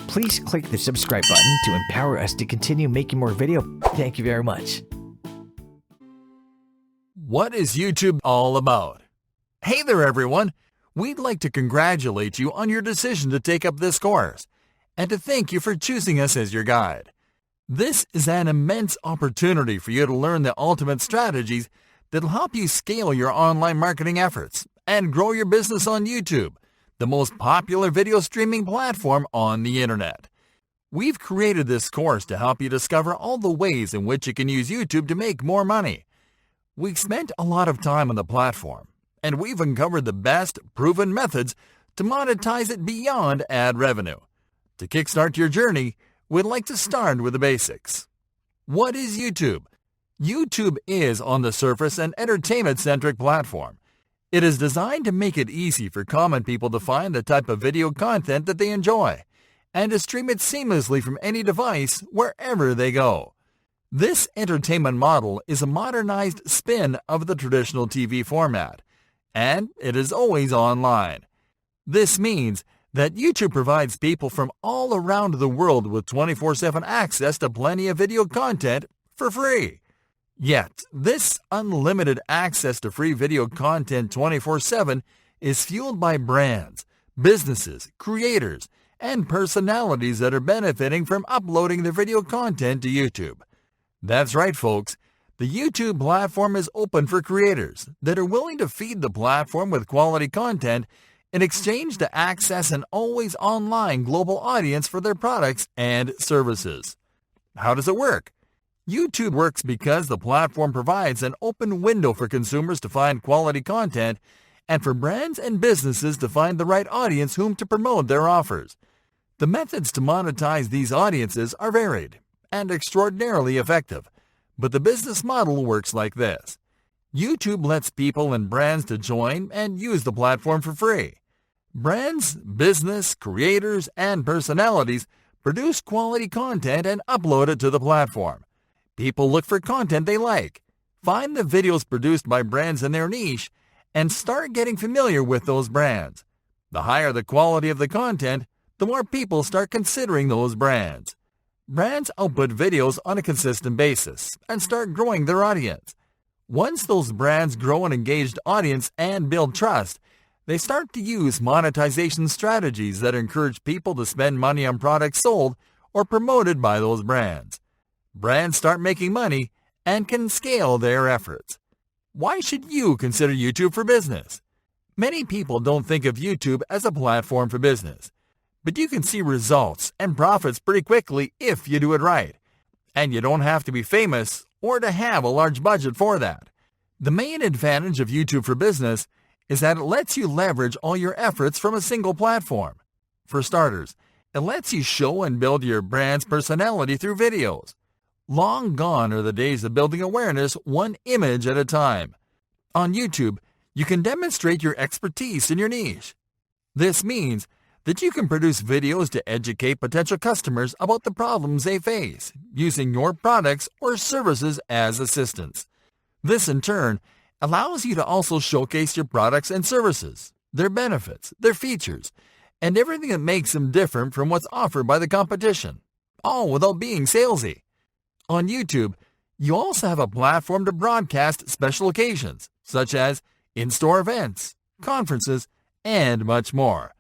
Please click the subscribe button to empower us to continue making more video. Thank you very much. What is YouTube all about? Hey there everyone! We'd like to congratulate you on your decision to take up this course, and to thank you for choosing us as your guide. This is an immense opportunity for you to learn the ultimate strategies that'll help you scale your online marketing efforts and grow your business on YouTube, the most popular video streaming platform on the internet. We've created this course to help you discover all the ways in which you can use YouTube to make more money. We've spent a lot of time on the platform, and we've uncovered the best proven methods to monetize it beyond ad revenue. To kickstart your journey, we'd like to start with the basics. What is YouTube? YouTube is, on the surface, an entertainment-centric platform. It is designed to make it easy for common people to find the type of video content that they enjoy, and to stream it seamlessly from any device wherever they go. This entertainment model is a modernized spin of the traditional TV format, and it is always online. This means that YouTube provides people from all around the world with 24/7 access to plenty of video content for free. Yet, this unlimited access to free video content 24/7 is fueled by brands, businesses, creators, and personalities that are benefiting from uploading their video content to YouTube. That's right, folks. The YouTube platform is open for creators that are willing to feed the platform with quality content in exchange to access an always online global audience for their products and services. How does it work? YouTube works because the platform provides an open window for consumers to find quality content and for brands and businesses to find the right audience whom to promote their offers. The methods to monetize these audiences are varied and extraordinarily effective, but the business model works like this. YouTube lets people and brands to join and use the platform for free. Brands, business, creators, and personalities produce quality content and upload it to the platform. People look for content they like, find the videos produced by brands in their niche, and start getting familiar with those brands. The higher the quality of the content, the more people start considering those brands. Brands output videos on a consistent basis and start growing their audience. Once those brands grow an engaged audience and build trust, they start to use monetization strategies that encourage people to spend money on products sold or promoted by those brands. Brands start making money and can scale their efforts. Why should you consider YouTube for business? Many people don't think of YouTube as a platform for business, but you can see results and profits pretty quickly if you do it right. And you don't have to be famous or to have a large budget for that. The main advantage of YouTube for business is that it lets you leverage all your efforts from a single platform. For starters, it lets you show and build your brand's personality through videos. Long gone are the days of building awareness one image at a time. On YouTube, you can demonstrate your expertise in your niche. This means that you can produce videos to educate potential customers about the problems they face, using your products or services as assistants. This, in turn, allows you to also showcase your products and services, their benefits, their features, and everything that makes them different from what's offered by the competition, all without being salesy. On YouTube, you also have a platform to broadcast special occasions, such as in-store events, conferences, and much more.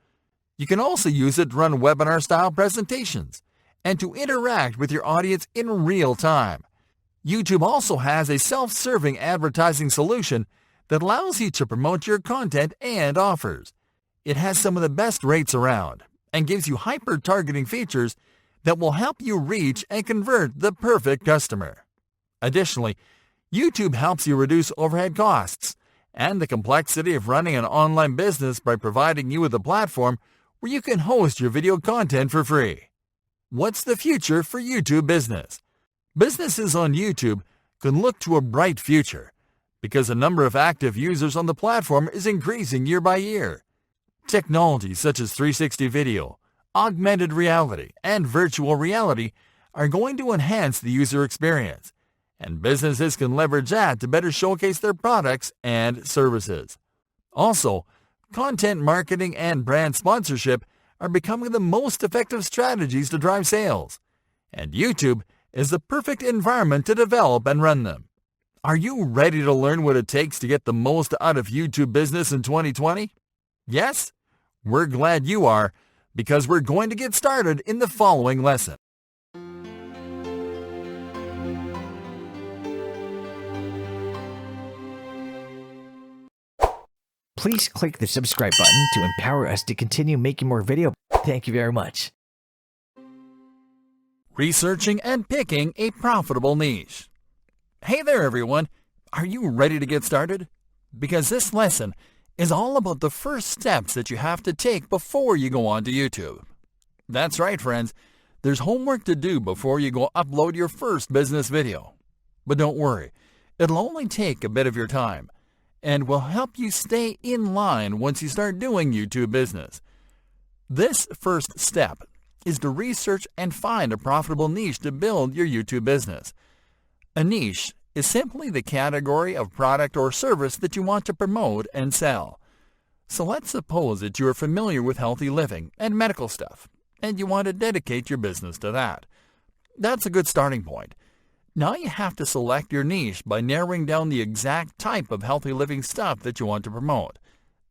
You can also use it to run webinar-style presentations and to interact with your audience in real time. YouTube also has a self-serving advertising solution that allows you to promote your content and offers. It has some of the best rates around and gives you hyper-targeting features that will help you reach and convert the perfect customer. Additionally, YouTube helps you reduce overhead costs and the complexity of running an online business by providing you with a platform where you can host your video content for free. What's the future for YouTube business? Businesses on YouTube can look to a bright future because the number of active users on the platform is increasing year by year. Technologies such as 360 video, augmented reality, and virtual reality are going to enhance the user experience, and businesses can leverage that to better showcase their products and services. Also, content marketing and brand sponsorship are becoming the most effective strategies to drive sales, and YouTube is the perfect environment to develop and run them. Are you ready to learn what it takes to get the most out of YouTube business in 2020? Yes? We're glad you are, because we're going to get started in the following lesson. Please click the subscribe button to empower us to continue making more video. Thank you very much. Researching and picking a profitable niche. Hey there everyone, are you ready to get started? Because this lesson is all about the first steps that you have to take before you go onto YouTube. That's right friends, there's homework to do before you go upload your first business video. But don't worry, it'll only take a bit of your time and will help you stay in line once you start doing YouTube business. This first step is to research and find a profitable niche to build your YouTube business. A niche is simply the category of product or service that you want to promote and sell. So let's suppose that you are familiar with healthy living and medical stuff, and you want to dedicate your business to that. That's a good starting point. Now you have to select your niche by narrowing down the exact type of healthy living stuff that you want to promote.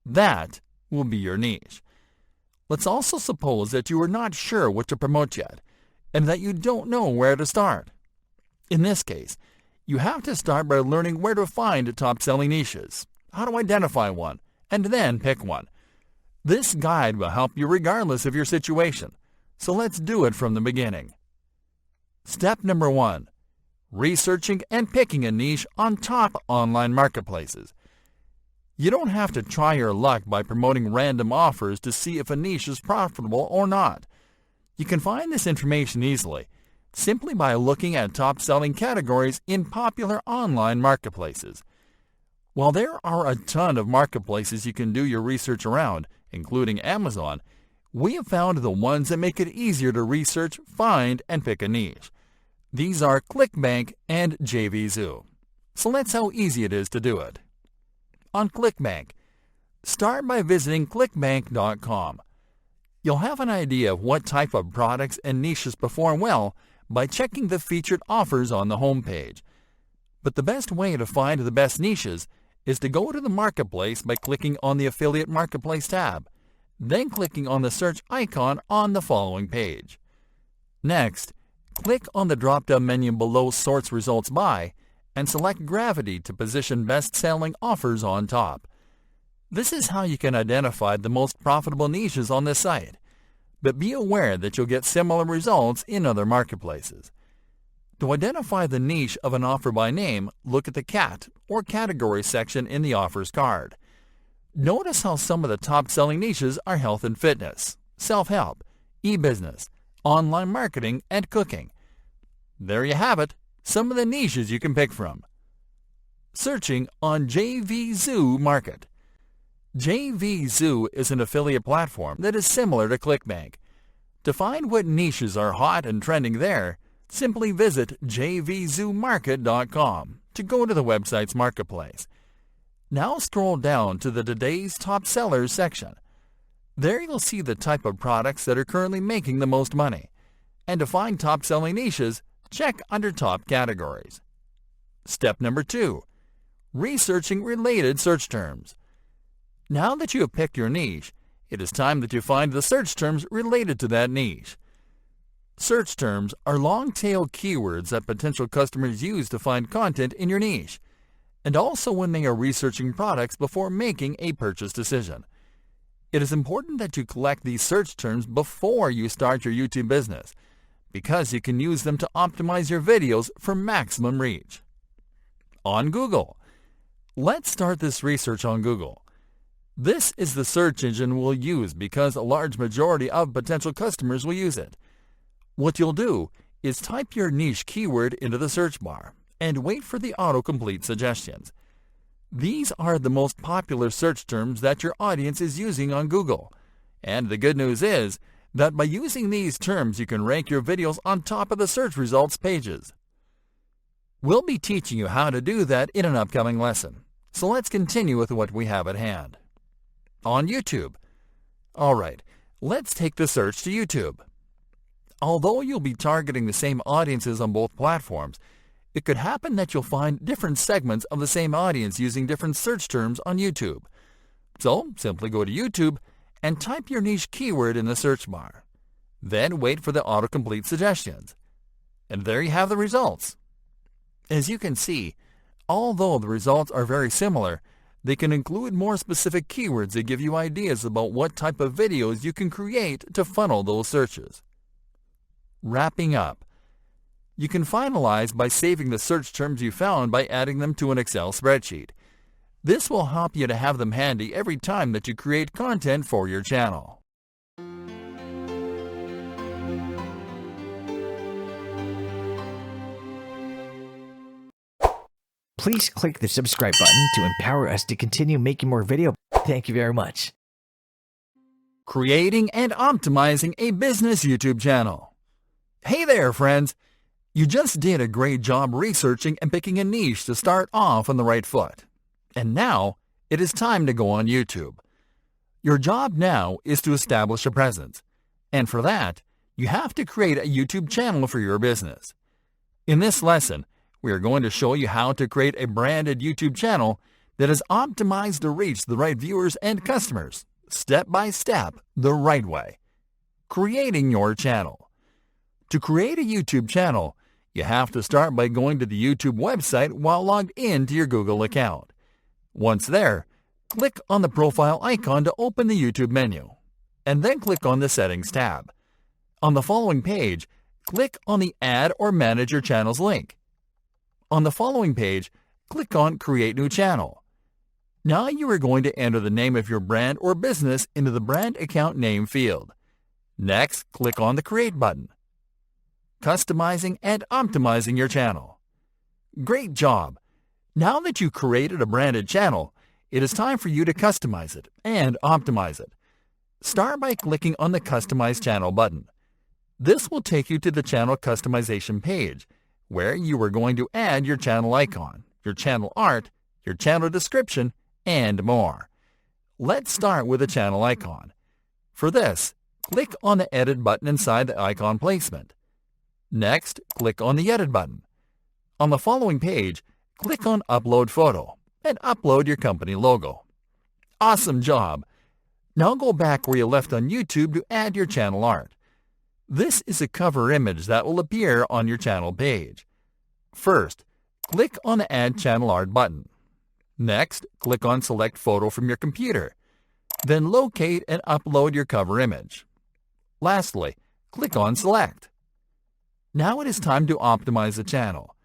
That will be your niche. Let's also suppose that you are not sure what to promote yet, and that you don't know where to start. In this case, you have to start by learning where to find top-selling niches, how to identify one, and then pick one. This guide will help you regardless of your situation, so let's do it from the beginning. Step number 1. Researching and picking a niche on top online marketplaces. You don't have to try your luck by promoting random offers to see if a niche is profitable or not. You can find this information easily, simply by looking at top-selling categories in popular online marketplaces. While there are a ton of marketplaces you can do your research around, including Amazon, we have found the ones that make it easier to research, find, and pick a niche. These are ClickBank and JVZoo. So let's see how easy it is to do it. On ClickBank, start by visiting clickbank.com. You'll have an idea of what type of products and niches perform well by checking the featured offers on the home page. But the best way to find the best niches is to go to the marketplace by clicking on the Affiliate Marketplace tab, then clicking on the search icon on the following page. Next, click on the drop-down menu below Sorts Results By and select Gravity to position best-selling offers on top. This is how you can identify the most profitable niches on this site, but be aware that you'll get similar results in other marketplaces. To identify the niche of an offer by name, look at the cat or category section in the offers card. Notice how some of the top-selling niches are health and fitness, self-help, e-business, online marketing, and cooking. There you have it, some of the niches you can pick from. Searching on JVZoo Market. JVZoo is an affiliate platform that is similar to ClickBank. To find what niches are hot and trending there, simply visit jvzoomarket.com to go to the website's marketplace. Now scroll down to the Today's Top Sellers section. There you'll see the type of products that are currently making the most money. And to find top-selling niches, check under Top Categories. Step number 2. Researching related search terms. Now that you have picked your niche, it is time that you find the search terms related to that niche. Search terms are long-tailed keywords that potential customers use to find content in your niche, and also when they are researching products before making a purchase decision. It is important that you collect these search terms before you start your YouTube business, because you can use them to optimize your videos for maximum reach. On Google. Let's start this research on Google. This is the search engine we'll use because a large majority of potential customers will use it. What you'll do is type your niche keyword into the search bar and wait for the autocomplete suggestions. These are the most popular search terms that your audience is using on Google. And the good news is that by using these terms, you can rank your videos on top of the search results pages. We'll be teaching you how to do that in an upcoming lesson. So let's continue with what we have at hand. On YouTube. Alright, Let's take the search to YouTube. Although you'll be targeting the same audiences on both platforms, it could happen that you'll find different segments of the same audience using different search terms on YouTube. So simply go to YouTube and type your niche keyword in the search bar. Then wait for the autocomplete suggestions. And there you have the results. As you can see, although the results are very similar, they can include more specific keywords that give you ideas about what type of videos you can create to funnel those searches. Wrapping up, you can finalize by saving the search terms you found by adding them to an Excel spreadsheet. This will help you to have them handy every time that you create content for your channel. Please click the subscribe button to empower us to continue making more videos. Thank you very much. Creating and optimizing a business YouTube channel. Hey there, friends! You just did a great job researching and picking a niche to start off on the right foot. And now, it is time to go on YouTube. Your job now is to establish a presence. And for that, you have to create a YouTube channel for your business. In this lesson, we are going to show you how to create a branded YouTube channel that is optimized to reach the right viewers and customers, step by step, the right way. Creating your channel. To create a YouTube channel, you have to start by going to the YouTube website while logged into your Google account. Once there, click on the profile icon to open the YouTube menu, and then click on the Settings tab. On the following page, click on the Add or Manage Your Channels link. On the following page, click on Create New Channel. Now you are going to enter the name of your brand or business into the Brand Account Name field. Next, click on the Create button. Customizing and optimizing your channel. Great job! Now that you created a branded channel, it is time for you to customize it and optimize it. Start by clicking on the Customize Channel button. This will take you to the channel customization page, where you are going to add your channel icon, your channel art, your channel description, and more. Let's start with the channel icon. For this, click on the Edit button inside the icon placement. Next, click on the Edit button. On the following page, click on Upload Photo and upload your company logo. Awesome job! Now go back where you left on YouTube to add your channel art. This is a cover image that will appear on your channel page. First, click on the Add Channel Art button. Next, click on Select Photo from your computer. Then locate and upload your cover image. Lastly, click on Select. Now it is time to optimize the channel.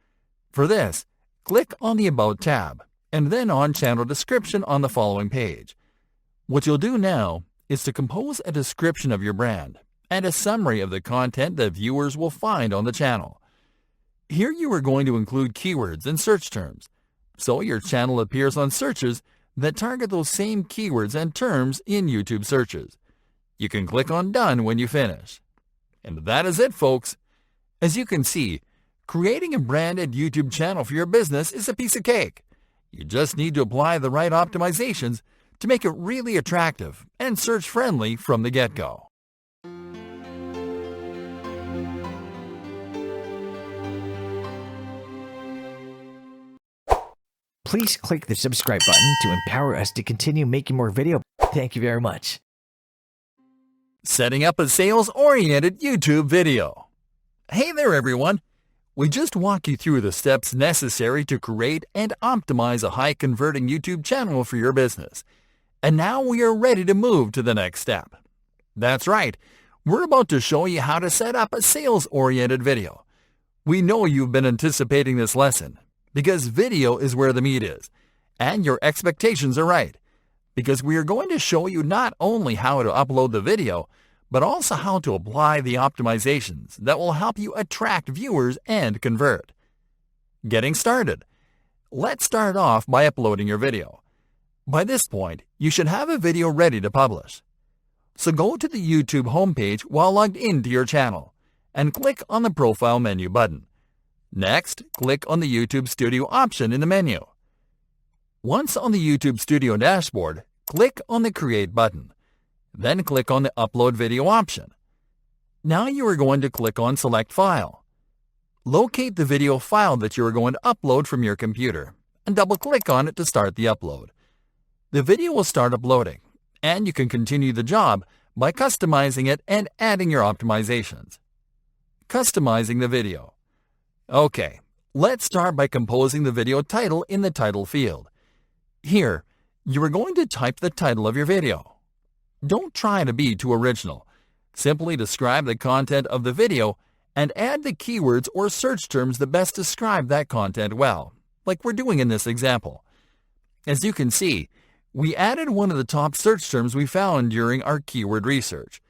For this, click on the About tab and then on Channel Description on the following page. What you'll do now is to compose a description of your brand and a summary of the content that viewers will find on the channel. Here you are going to include keywords and search terms, so your channel appears on searches that target those same keywords and terms in YouTube searches. You can click on Done when you finish. And that is it, folks. As you can see, creating a branded YouTube channel for your business is a piece of cake. You just need to apply the right optimizations to make it really attractive and search-friendly from the get-go. Please click the subscribe button to empower us to continue making more videos. Thank you very much. Setting up a sales-oriented YouTube video. Hey there, everyone! We just walked you through the steps necessary to create and optimize a high-converting YouTube channel for your business. And now we are ready to move to the next step. That's right, we're about to show you how to set up a sales-oriented video. We know you've been anticipating this lesson, because video is where the meat is, and your expectations are right, because we are going to show you not only how to upload the video, but also how to apply the optimizations that will help you attract viewers and convert. Getting started. Let's start off by uploading your video. By this point, you should have a video ready to publish. So go to the YouTube homepage while logged into your channel, and click on the Profile menu button. Next, click on the YouTube Studio option in the menu. Once on the YouTube Studio dashboard, click on the Create button. Then click on the Upload Video option. Now you are going to click on Select File. Locate the video file that you are going to upload from your computer and double-click on it to start the upload. The video will start uploading, and you can continue the job by customizing it and adding your optimizations. Customizing the video. Okay, let's start by composing the video title in the title field. Here, you are going to type the title of your video. Don't try to be too original. Simply describe the content of the video and add the keywords or search terms that best describe that content well, like we're doing in this example. As you can see, we added one of the top search terms we found during our keyword research,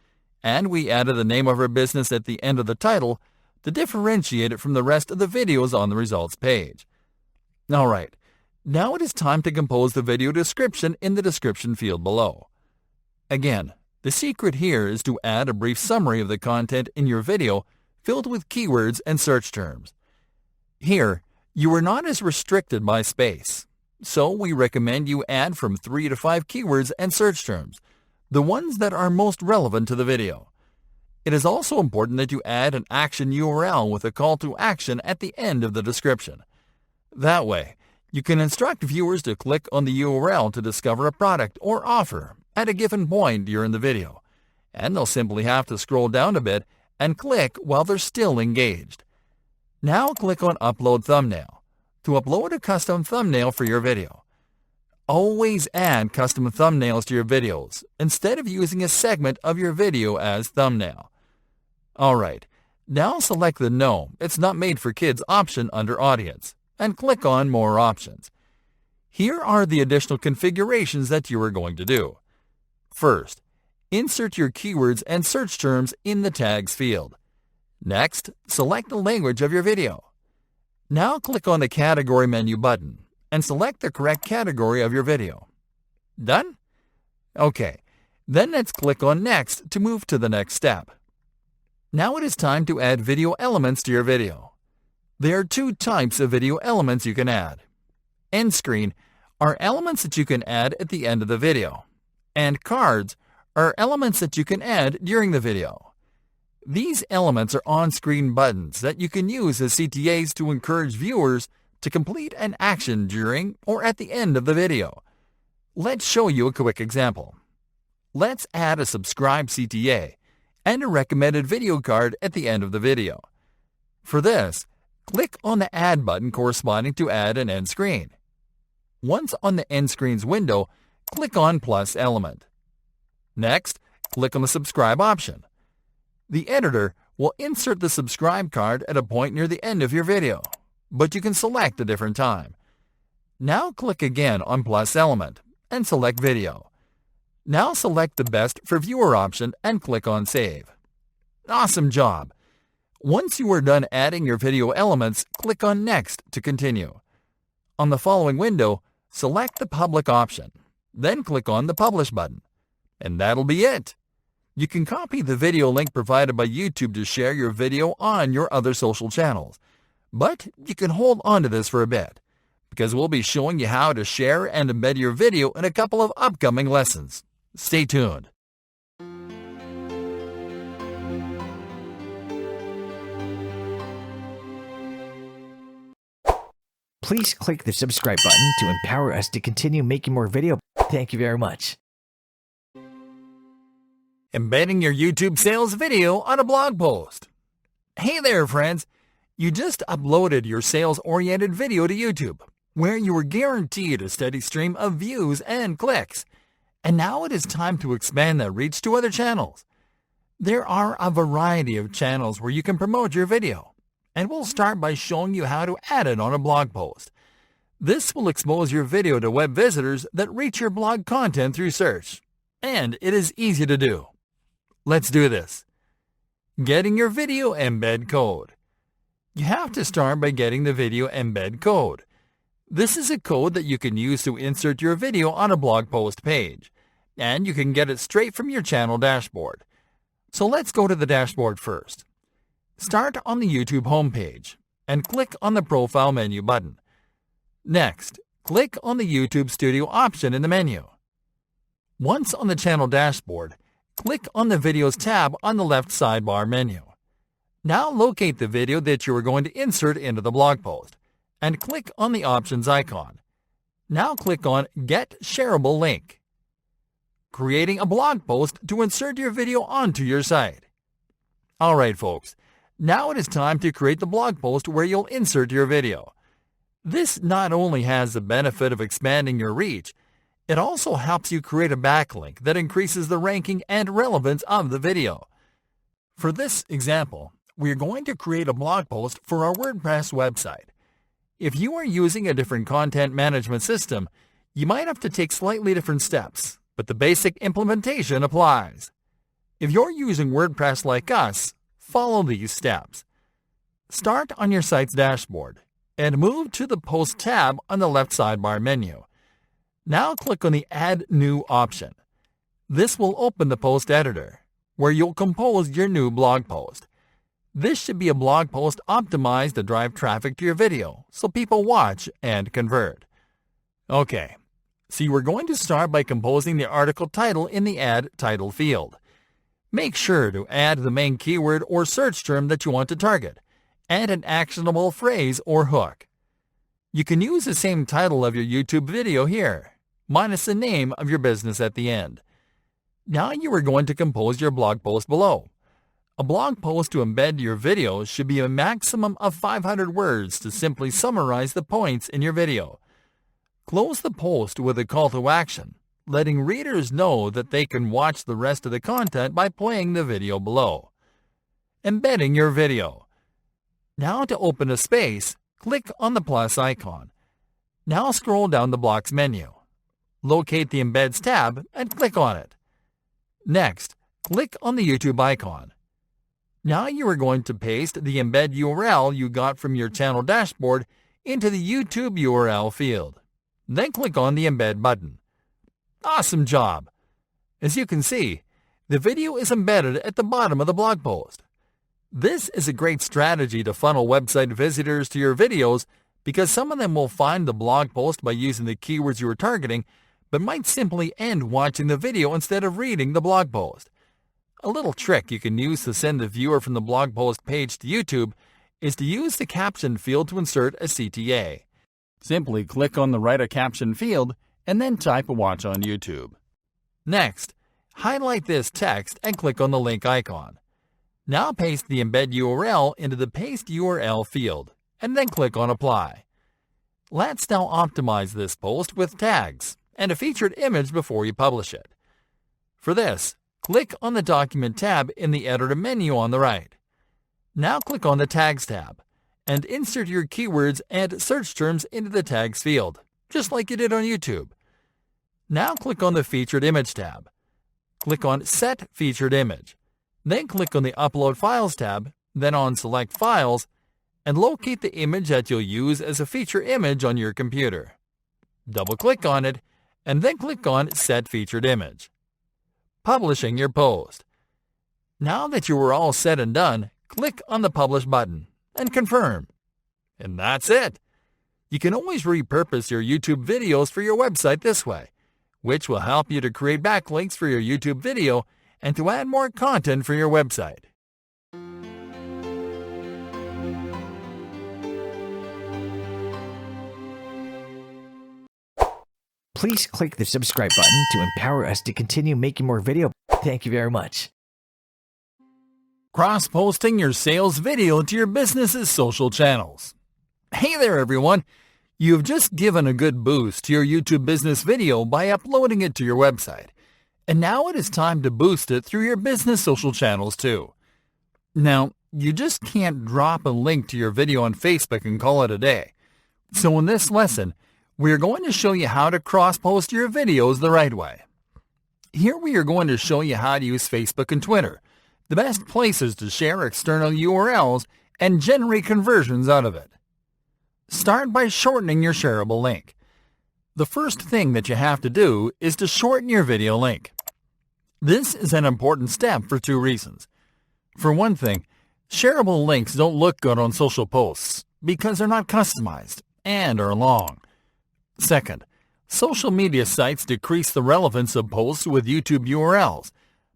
and we added the name of our business at the end of the title to differentiate it from the rest of the videos on the results page. Alright, now it is time to compose the video description in the description field below. Again, the secret here is to add a brief summary of the content in your video filled with keywords and search terms. Here, you are not as restricted by space, so we recommend you add from 3 to 5 keywords and search terms, the ones that are most relevant to the video. It is also important that you add an action URL with a call to action at the end of the description. That way, you can instruct viewers to click on the URL to discover a product or offer at a given point during the video, and they'll simply have to scroll down a bit and click while they're still engaged. Now click on Upload Thumbnail to upload a custom thumbnail for your video. Always add custom thumbnails to your videos instead of using a segment of your video as thumbnail. Alright, now select the No, It's Not Made for Kids option under Audience and click on More Options. Here are the additional configurations that you are going to do. First, insert your keywords and search terms in the Tags field. Next, select the language of your video. Now click on the Category menu button and select the correct category of your video. Done? Okay, then let's click on Next to move to the next step. Now it is time to add video elements to your video. There are 2 types of video elements you can add. End screen are elements that you can add at the end of the video, and cards are elements that you can add during the video. These elements are on-screen buttons that you can use as CTAs to encourage viewers to complete an action during or at the end of the video. Let's show you a quick example. Let's add a subscribe CTA and a recommended video card at the end of the video. For this, click on the Add button corresponding to add an end screen. Once on the end screen's window, click on Plus element. Next, click on the Subscribe option. The editor will insert the subscribe card at a point near the end of your video, but you can select a different time. Now click again on Plus element and select Video. Now select the Best for Viewer option and click on Save. Awesome job! Once you are done adding your video elements, click on Next to continue. On the following window, select the Public option, then click on the Publish button. And that'll be it. You can copy the video link provided by YouTube to share your video on your other social channels. But you can hold on to this for a bit, because we'll be showing you how to share and embed your video in a couple of upcoming lessons. Stay tuned. Please click the subscribe button to empower us to continue making more video. Thank you very much. Embedding your YouTube sales video on a blog post. Hey there, friends! You just uploaded your sales-oriented video to YouTube, where you were guaranteed a steady stream of views and clicks. And now it is time to expand that reach to other channels. There are a variety of channels where you can promote your video, and we'll start by showing you how to add it on a blog post. This will expose your video to web visitors that reach your blog content through search, and it is easy to do. Let's do this. Getting your video embed code. You have to start by getting the video embed code. This is a code that you can use to insert your video on a blog post page, and you can get it straight from your channel dashboard. So let's go to the dashboard first. Start on the YouTube homepage and click on the Profile menu button. Next, click on the YouTube Studio option in the menu. Once on the channel dashboard, click on the Videos tab on the left sidebar menu. Now locate the video that you are going to insert into the blog post and click on the Options icon. Now click on Get Shareable Link. Creating a blog post to insert your video onto your site. Alright folks, now it is time to create the blog post where you'll insert your video. This not only has the benefit of expanding your reach, it also helps you create a backlink that increases the ranking and relevance of the video. For this example, we are going to create a blog post for our WordPress website. If you are using a different content management system, you might have to take slightly different steps, but the basic implementation applies. If you're using WordPress like us, follow these steps. Start on your site's dashboard and move to the Post tab on the left sidebar menu. Now click on the Add New option. This will open the post editor, where you'll compose your new blog post. This should be a blog post optimized to drive traffic to your video so people watch and convert. Okay, so you are going to start by composing the article title in the Add Title field. Make sure to add the main keyword or search term that you want to target, and an actionable phrase or hook. You can use the same title of your YouTube video here, minus the name of your business at the end. Now you are going to compose your blog post below. A blog post to embed your video should be a maximum of 500 words to simply summarize the points in your video. Close the post with a call to action, letting readers know that they can watch the rest of the content by playing the video below. Embedding your video. Now to open a space, click on the plus icon. Now scroll down the blocks menu. Locate the Embeds tab and click on it. Next, click on the YouTube icon. Now you are going to paste the embed URL you got from your channel dashboard into the YouTube URL field. Then click on the Embed button. Awesome job! As you can see, the video is embedded at the bottom of the blog post. This is a great strategy to funnel website visitors to your videos because some of them will find the blog post by using the keywords you are targeting, but might simply end watching the video instead of reading the blog post. A little trick you can use to send the viewer from the blog post page to YouTube is to use the caption field to insert a CTA. Simply click on the Write a Caption field and then type a watch on YouTube. Next, highlight this text and click on the link icon. Now paste the embed URL into the Paste URL field and then click on Apply. Let's now optimize this post with tags and a featured image before you publish it. For this, click on the Document tab in the Editor menu on the right. Now click on the Tags tab and insert your keywords and search terms into the Tags field, just like you did on YouTube. Now click on the Featured Image tab. Click on Set Featured Image. Then click on the Upload Files tab, then on Select Files, and locate the image that you'll use as a feature image on your computer. Double-click on it, and then click on Set Featured Image. Publishing your post. Now that you are all set and done, click on the Publish button and confirm. And that's it. You can always repurpose your YouTube videos for your website this way, which will help you to create backlinks for your YouTube video and to add more content for your website. Please click the subscribe button to empower us to continue making more videos. Thank you very much. Cross-posting your sales video to your business's social channels. Hey there everyone! You've just given a good boost to your YouTube business video by uploading it to your website. And now it is time to boost it through your business social channels too. Now, you just can't drop a link to your video on Facebook and call it a day. So in this lesson, we are going to show you how to cross-post your videos the right way. Here we are going to show you how to use Facebook and Twitter, the best places to share external URLs and generate conversions out of it. Start by shortening your shareable link. The first thing that you have to do is to shorten your video link. This is an important step for two reasons. For one thing, shareable links don't look good on social posts because they're not customized and are long. Second, social media sites decrease the relevance of posts with YouTube URLs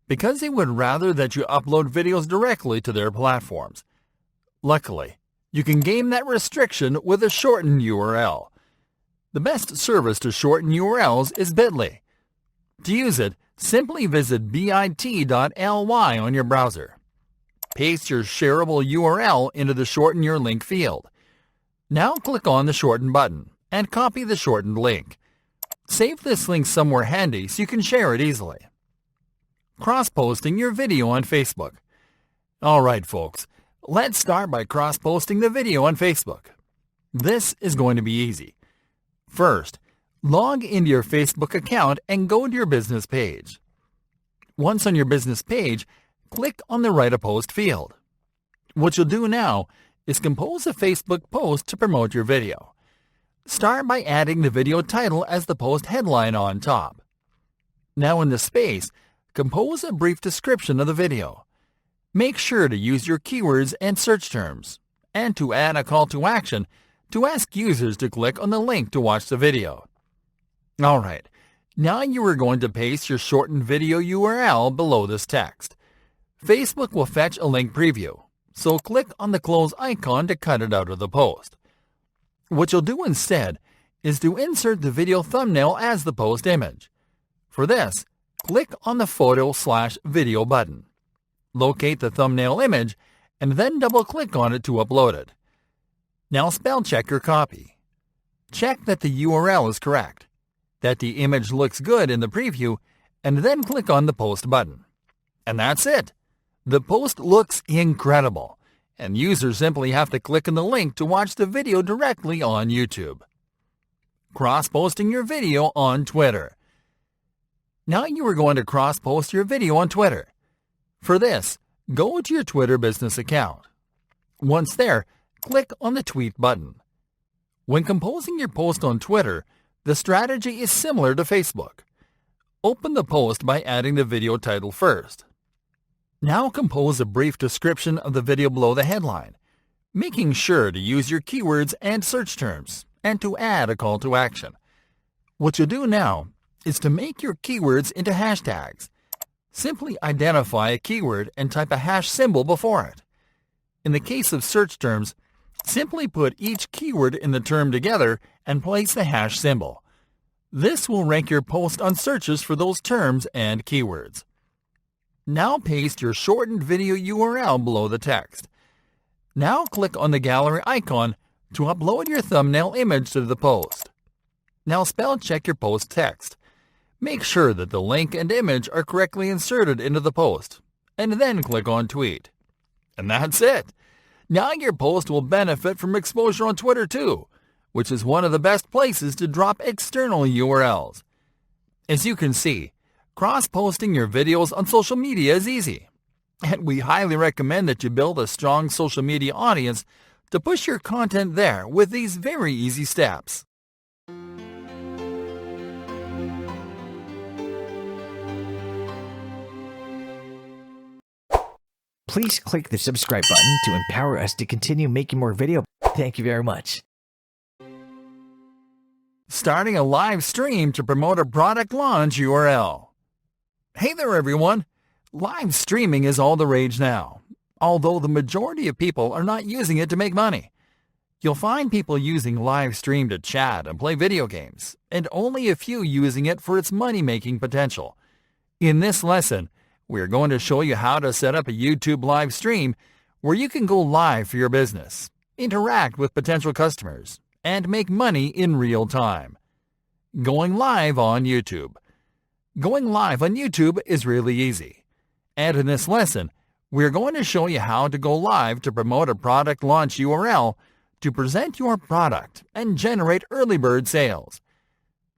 because they would rather that you upload videos directly to their platforms. Luckily, you can game that restriction with a shortened URL. The best service to shorten URLs is Bitly. To use it, simply visit bit.ly on your browser. Paste your shareable URL into the Shorten Your Link field. Now click on the Shorten button and copy the shortened link. Save this link somewhere handy so you can share it easily. Cross-posting your video on Facebook. Alright folks, let's start by cross-posting the video on Facebook. This is going to be easy. First, log into your Facebook account and go to your business page. Once on your business page, click on the Write a Post field. What you'll do now is compose a Facebook post to promote your video. Start by adding the video title as the post headline on top. Now in the space, compose a brief description of the video. Make sure to use your keywords and search terms, and to add a call to action to ask users to click on the link to watch the video. Alright, now you are going to paste your shortened video URL below this text. Facebook will fetch a link preview, so click on the close icon to cut it out of the post. What you'll do instead is to insert the video thumbnail as the post image. For this, click on the Photo/Video button. Locate the thumbnail image and then double-click on it to upload it. Now spell check your copy. Check that the URL is correct, that the image looks good in the preview, and then click on the Post button. And that's it! The post looks incredible, and users simply have to click on the link to watch the video directly on YouTube. Cross-posting your video on Twitter. Now you are going to cross-post your video on Twitter. For this, go to your Twitter business account. Once there, click on the Tweet button. When composing your post on Twitter, the strategy is similar to Facebook. Open the post by adding the video title first. Now compose a brief description of the video below the headline, making sure to use your keywords and search terms, and to add a call to action. What you'll do now is to make your keywords into hashtags. Simply identify a keyword and type a hash symbol before it. In the case of search terms, simply put each keyword in the term together and place the hash symbol. This will rank your post on searches for those terms and keywords. Now paste your shortened video URL below the text. Now click on the gallery icon to upload your thumbnail image to the post. Now spell check your post text. Make sure that the link and image are correctly inserted into the post, and then click on Tweet. And that's it! Now your post will benefit from exposure on Twitter too, which is one of the best places to drop external URLs. As you can see, cross-posting your videos on social media is easy, and we highly recommend that you build a strong social media audience to push your content there with these very easy steps. Please click the subscribe button to empower us to continue making more videos. Thank you very much. Starting a live stream to promote a product launch URL. Hey there everyone! Live streaming is all the rage now, although the majority of people are not using it to make money. You'll find people using live stream to chat and play video games, and only a few using it for its money-making potential. In this lesson, we're going to show you how to set up a YouTube live stream where you can go live for your business, interact with potential customers, and make money in real time. Going live on YouTube. Going live on YouTube is really easy. And in this lesson, we're going to show you how to go live to promote a product launch URL to present your product and generate early bird sales.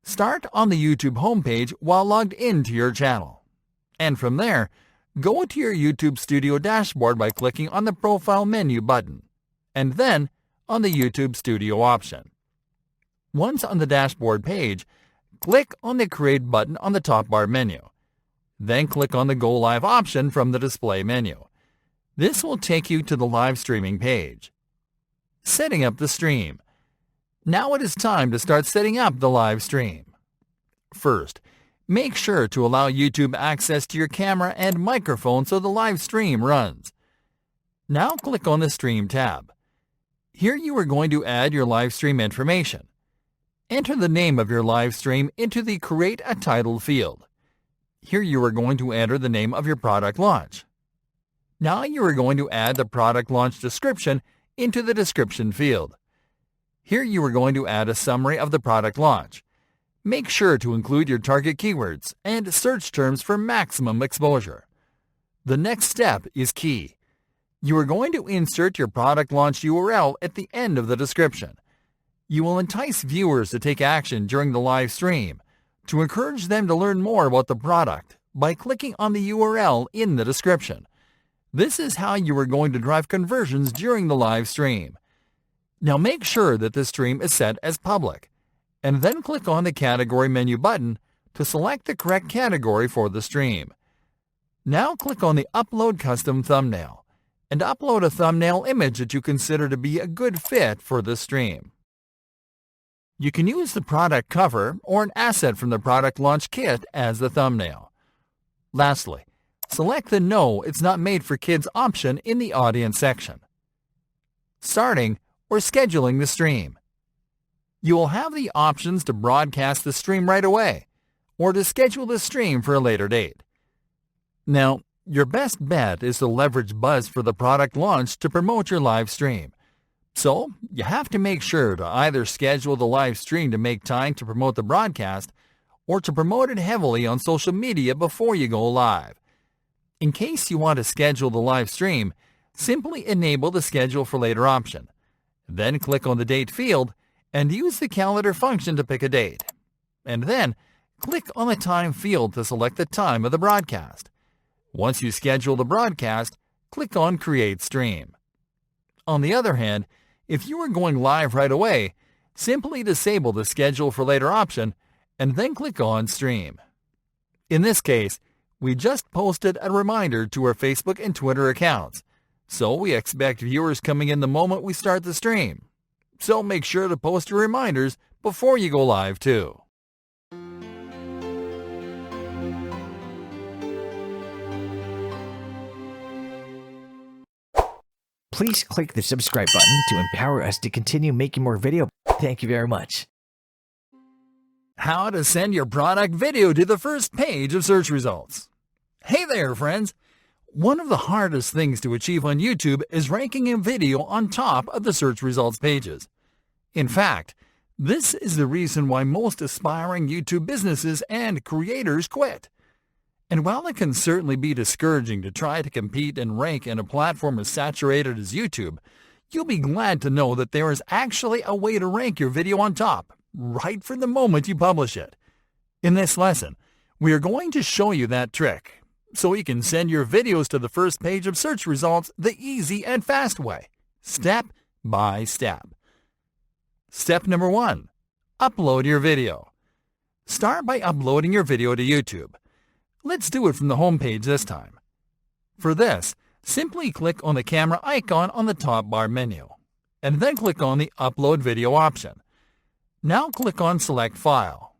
Start on the YouTube homepage while logged into your channel. And from there, go to your YouTube Studio dashboard by clicking on the Profile menu button, and then on the YouTube Studio option. Once on the dashboard page, click on the Create button on the top bar menu. Then click on the Go Live option from the display menu. This will take you to the live streaming page. Setting up the stream. Now it is time to start setting up the live stream. First, Make sure to allow YouTube access to your camera and microphone so the live stream runs. Now click on the Stream tab. Here you are going to add your live stream information. Enter the name of your live stream into the Create a Title field. Here you are going to enter the name of your product launch. Now you are going to add the product launch description into the Description field. Here you are going to add a summary of the product launch. Make sure to include your target keywords and search terms for maximum exposure. The next step is key. You are going to insert your product launch URL at the end of the description. You will entice viewers to take action during the live stream to encourage them to learn more about the product by clicking on the URL in the description. This is how you are going to drive conversions during the live stream. Now make sure that the stream is set as public, and then click on the Category menu button to select the correct category for the stream. Now click on the Upload Custom Thumbnail and upload a thumbnail image that you consider to be a good fit for the stream. You can use the product cover or an asset from the product launch kit as the thumbnail. Lastly, select the No, It's Not Made for Kids option in the Audience section. Starting or scheduling the stream. You will have the options to broadcast the stream right away or to schedule the stream for a later date. Now, your best bet is to leverage buzz for the product launch to promote your live stream. So, you have to make sure to either schedule the live stream to make time to promote the broadcast or to promote it heavily on social media before you go live. In case you want to schedule the live stream, simply enable the Schedule for Later option. Then click on the Date field and use the Calendar function to pick a date. And then click on the Time field to select the time of the broadcast. Once you schedule the broadcast, click on Create Stream. On the other hand, if you are going live right away, simply disable the Schedule for Later option and then click on Stream. In this case, we just posted a reminder to our Facebook and Twitter accounts, so we expect viewers coming in the moment we start the stream. So make sure to post your reminders before you go live too. Please click the subscribe button to empower us to continue making more video. Thank you very much. How to send your product video to the first page of search results. Hey there, friends! One of the hardest things to achieve on YouTube is ranking a video on top of the search results pages. In fact, this is the reason why most aspiring YouTube businesses and creators quit. And while it can certainly be discouraging to try to compete and rank in a platform as saturated as YouTube, you'll be glad to know that there is actually a way to rank your video on top, right from the moment you publish it. In this lesson, we are going to show you that trick, so you can send your videos to the first page of search results the easy and fast way, step by step. Step number 1. Upload your video. Start by uploading your video to YouTube. Let's do it from the home page this time. For this, simply click on the camera icon on the top bar menu, and then click on the Upload Video option. Now click on Select File.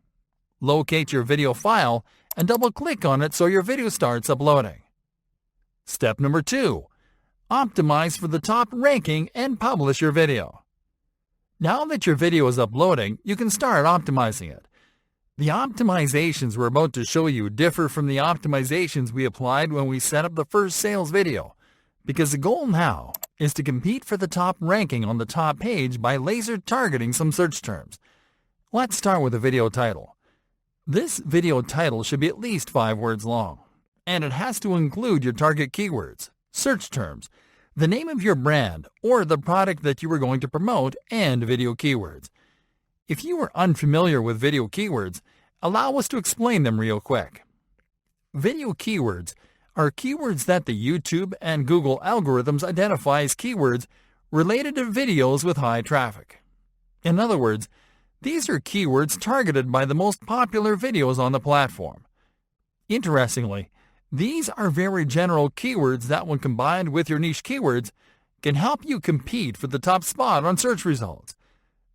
Locate your video file and double-click on it so your video starts uploading. Step number 2. Optimize for the top ranking and publish your video. Now that your video is uploading, you can start optimizing it. The optimizations we're about to show you differ from the optimizations we applied when we set up the first sales video, because the goal now is to compete for the top ranking on the top page by laser targeting some search terms. Let's start with the video title. This video title should be at least 5 words long, and it has to include your target keywords, search terms, the name of your brand or the product that you are going to promote, and video keywords. If you are unfamiliar with video keywords, allow us to explain them real quick. Video keywords are keywords that the YouTube and Google algorithms identify as keywords related to videos with high traffic. In other words, these are keywords targeted by the most popular videos on the platform. Interestingly, these are very general keywords that, when combined with your niche keywords, can help you compete for the top spot on search results.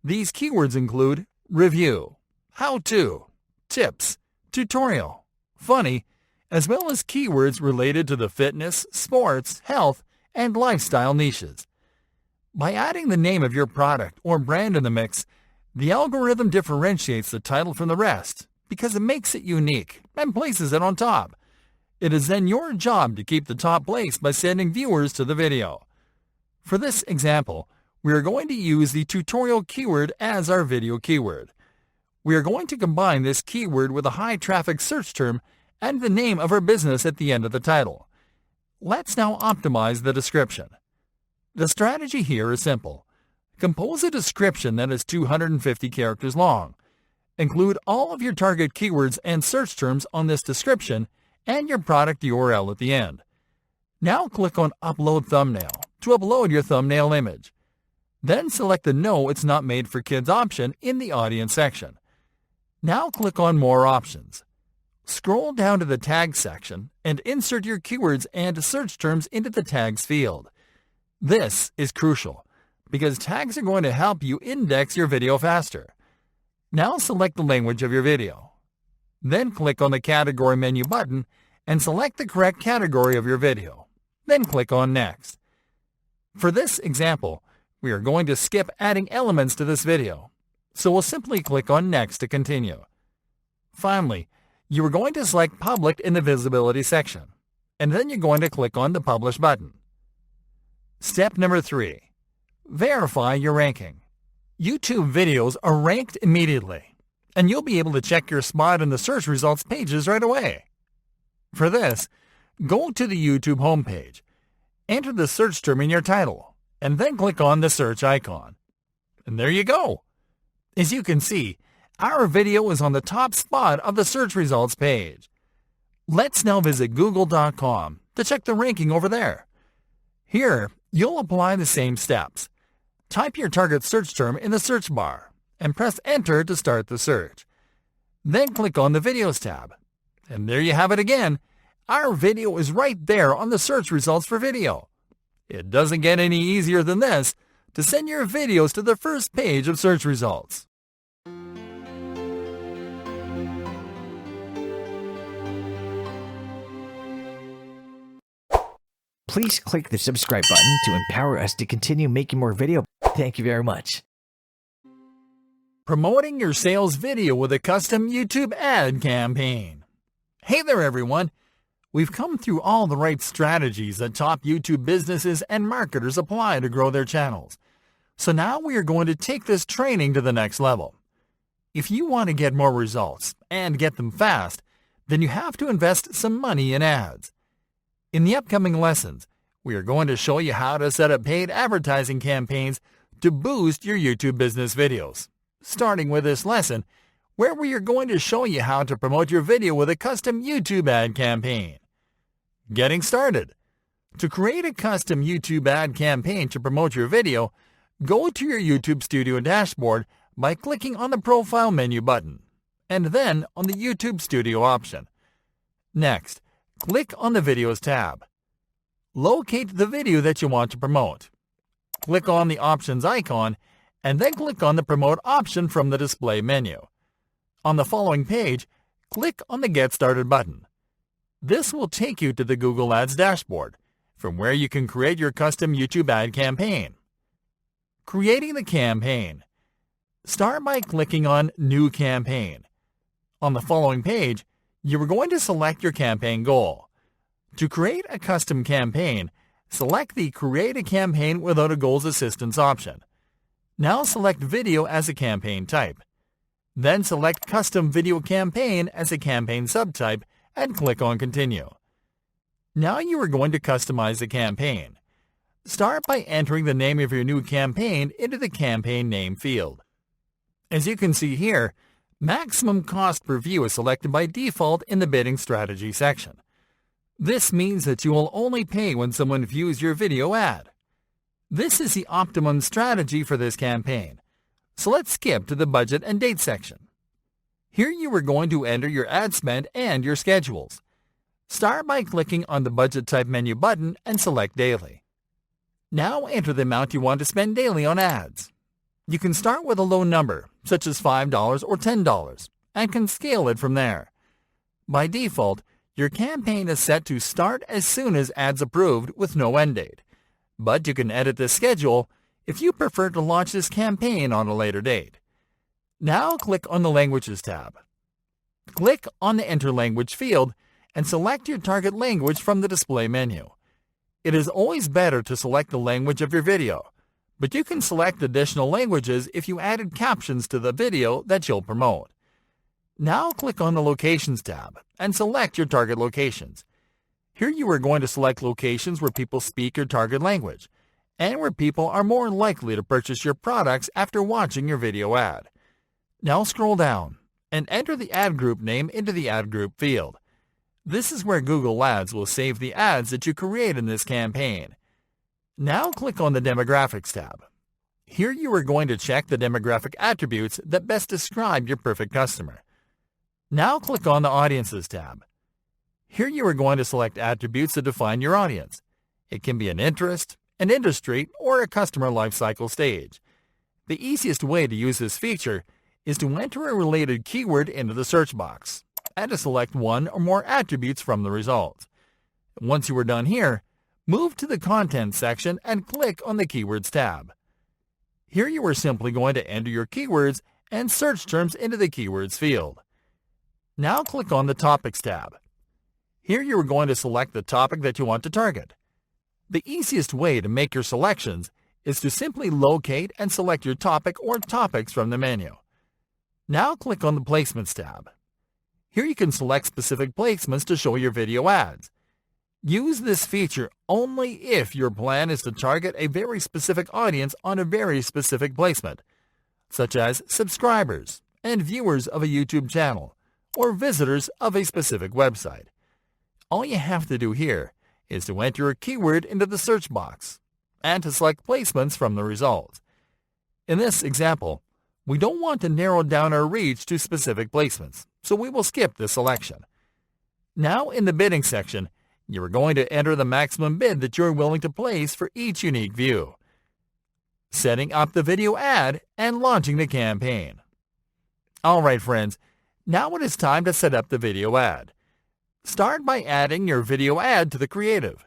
These keywords include review, how-to, tips, tutorial, funny, as well as keywords related to the fitness, sports, health, and lifestyle niches. By adding the name of your product or brand in the mix, the algorithm differentiates the title from the rest because it makes it unique and places it on top. It is then your job to keep the top place by sending viewers to the video. For this example, we are going to use the tutorial keyword as our video keyword. We are going to combine this keyword with a high-traffic search term and the name of our business at the end of the title. Let's now optimize the description. The strategy here is simple. Compose a description that is 250 characters long. Include all of your target keywords and search terms on this description and your product URL at the end. Now click on Upload Thumbnail to upload your thumbnail image. Then select the No It's Not Made for Kids option in the Audience section. Now click on More Options. Scroll down to the Tags section and insert your keywords and search terms into the Tags field. This is crucial because tags are going to help you index your video faster. Now select the language of your video. Then click on the Category menu button and select the correct category of your video. Then click on Next. For this example, we are going to skip adding elements to this video, so we'll simply click on Next to continue. Finally, you are going to select Public in the Visibility section, and then you're going to click on the Publish button. Step number 3. Verify your ranking. YouTube videos are ranked immediately, and you'll be able to check your spot in the search results pages right away. For this, go to the YouTube homepage, enter the search term in your title, and then click on the search icon. And there you go. As you can see, our video is on the top spot of the search results page. Let's now visit google.com to check the ranking over there. Here, you'll apply the same steps. Type your target search term in the search bar and press Enter to start the search. Then click on the Videos tab. And there you have it again. Our video is right there on the search results for video. It doesn't get any easier than this to send your videos to the first page of search results. Please click the subscribe button to empower us to continue making more videos. Thank you very much. Promoting your sales video with a custom YouTube ad campaign. Hey there everyone! We've come through all the right strategies that top YouTube businesses and marketers apply to grow their channels. So now we are going to take this training to the next level. If you want to get more results and get them fast, then you have to invest some money in ads. In the upcoming lessons, we are going to show you how to set up paid advertising campaigns to boost your YouTube business videos. Starting with this lesson, where we are going to show you how to promote your video with a custom YouTube ad campaign. Getting started. To create a custom YouTube ad campaign to promote your video, go to your YouTube Studio dashboard by clicking on the Profile menu button, and then on the YouTube Studio option. Next, click on the Videos tab. Locate the video that you want to promote. Click on the Options icon, and then click on the Promote option from the display menu. On the following page, click on the Get Started button. This will take you to the Google Ads dashboard, from where you can create your custom YouTube ad campaign. Creating the campaign. Start by clicking on New Campaign. On the following page, you are going to select your campaign goal. To create a custom campaign, select the Create a Campaign Without a Goals Assistance option. Now select Video as a campaign type. Then select Custom Video Campaign as a campaign subtype and click on Continue. Now you are going to customize the campaign. Start by entering the name of your new campaign into the Campaign Name field. As you can see here, maximum cost per view is selected by default in the bidding strategy section. This means that you will only pay when someone views your video ad. This is the optimum strategy for this campaign. So let's skip to the Budget and Date section. Here you are going to enter your ad spend and your schedules. Start by clicking on the Budget Type menu button and select Daily. Now enter the amount you want to spend daily on ads. You can start with a low number, such as $5 or $10, and can scale it from there. By default, your campaign is set to start as soon as ads approved with no end date, but you can edit this schedule if you prefer to launch this campaign on a later date. Now click on the Languages tab. Click on the Enter Language field and select your target language from the display menu. It is always better to select the language of your video, but you can select additional languages if you added captions to the video that you'll promote. Now click on the Locations tab and select your target locations. Here you are going to select locations where people speak your target language and where people are more likely to purchase your products after watching your video ad. Now scroll down and enter the ad group name into the ad group field. This is where Google Ads will save the ads that you create in this campaign. Now click on the Demographics tab. Here you are going to check the demographic attributes that best describe your perfect customer. Now click on the Audiences tab. Here you are going to select attributes that define your audience. It can be an interest, an industry, or a customer lifecycle stage. The easiest way to use this feature is to enter a related keyword into the search box and to select one or more attributes from the results. Once you are done here, move to the Content section and click on the Keywords tab. Here you are simply going to enter your keywords and search terms into the Keywords field. Now click on the Topics tab. Here you are going to select the topic that you want to target. The easiest way to make your selections is to simply locate and select your topic or topics from the menu. Now click on the Placements tab. Here you can select specific placements to show your video ads. Use this feature only if your plan is to target a very specific audience on a very specific placement, such as subscribers and viewers of a YouTube channel or visitors of a specific website. All you have to do here is to enter a keyword into the search box and to select placements from the results. In this example, we don't want to narrow down our reach to specific placements, so we will skip this selection. Now in the bidding section, you are going to enter the maximum bid that you're willing to place for each unique view. Setting up the video ad and launching the campaign. Alright friends, now it is time to set up the video ad. Start by adding your video ad to the creative.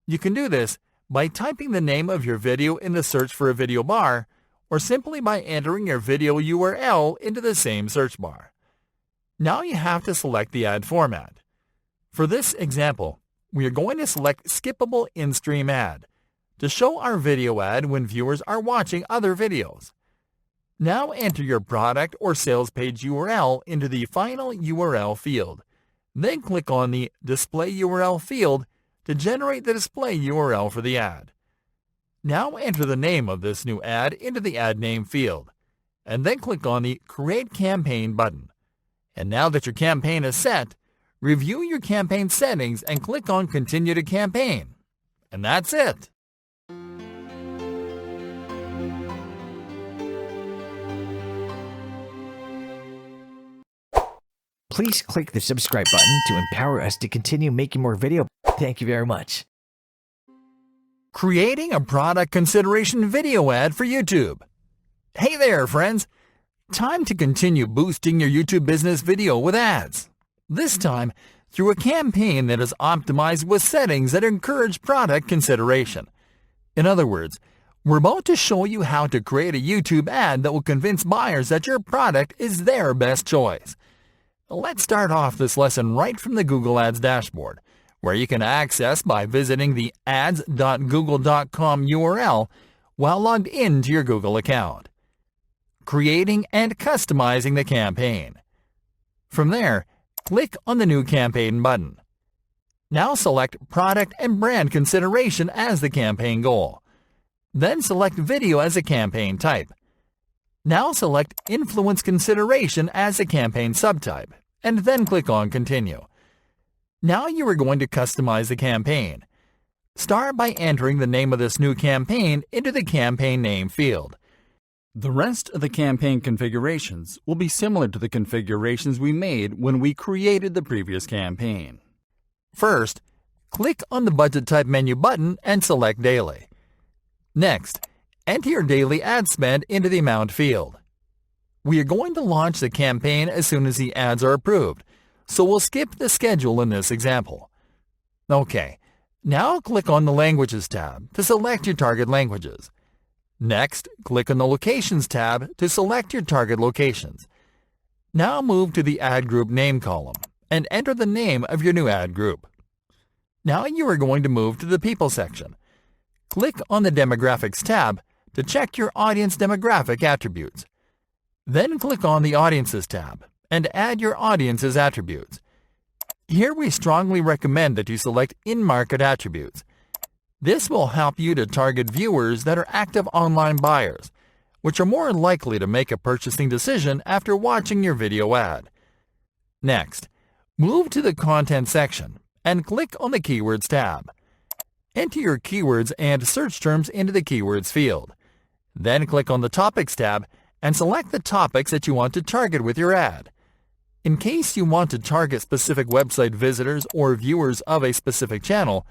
You can do this by typing the name of your video in the search for a video bar, or simply by entering your video URL into the same search bar. Now you have to select the ad format. For this example, we are going to select Skippable In-Stream Ad to show our video ad when viewers are watching other videos. Now enter your product or sales page URL into the final URL field. Then click on the Display URL field to generate the display URL for the ad. Now enter the name of this new ad into the Ad Name field, and then click on the Create Campaign button. And now that your campaign is set, review your campaign settings and click on Continue to Campaign. And that's it. Please click the subscribe button to empower us to continue making more video. Thank you very much. Creating a product consideration video ad for YouTube. Hey there, friends! Time to continue boosting your YouTube business video with ads. This time, through a campaign that is optimized with settings that encourage product consideration. In other words, we're about to show you how to create a YouTube ad that will convince buyers that your product is their best choice. Let's start off this lesson right from the Google Ads dashboard, where you can access by visiting the ads.google.com URL while logged into your Google account. Creating and customizing the campaign. From there, click on the New Campaign button. Now select Product and Brand Consideration as the campaign goal. Then select Video as a campaign type. Now select Influence Consideration as a campaign subtype, and then click on Continue. Now you are going to customize the campaign. Start by entering the name of this new campaign into the Campaign Name field. The rest of the campaign configurations will be similar to the configurations we made when we created the previous campaign. First, click on the Budget Type menu button and select Daily. Next, enter your daily ad spend into the Amount field. We are going to launch the campaign as soon as the ads are approved, so we'll skip the schedule in this example. Okay, now click on the Languages tab to select your target languages. Next, click on the Locations tab to select your target locations. Now move to the Ad Group Name column and enter the name of your new ad group. Now you are going to move to the People section. Click on the Demographics tab to check your audience demographic attributes. Then click on the Audiences tab and add your audience's attributes. Here we strongly recommend that you select in-market attributes. This will help you to target viewers that are active online buyers, which are more likely to make a purchasing decision after watching your video ad. Next, move to the Content section and click on the Keywords tab. Enter your keywords and search terms into the Keywords field. Then click on the Topics tab and select the topics that you want to target with your ad. In case you want to target specific website visitors or viewers of a specific channel,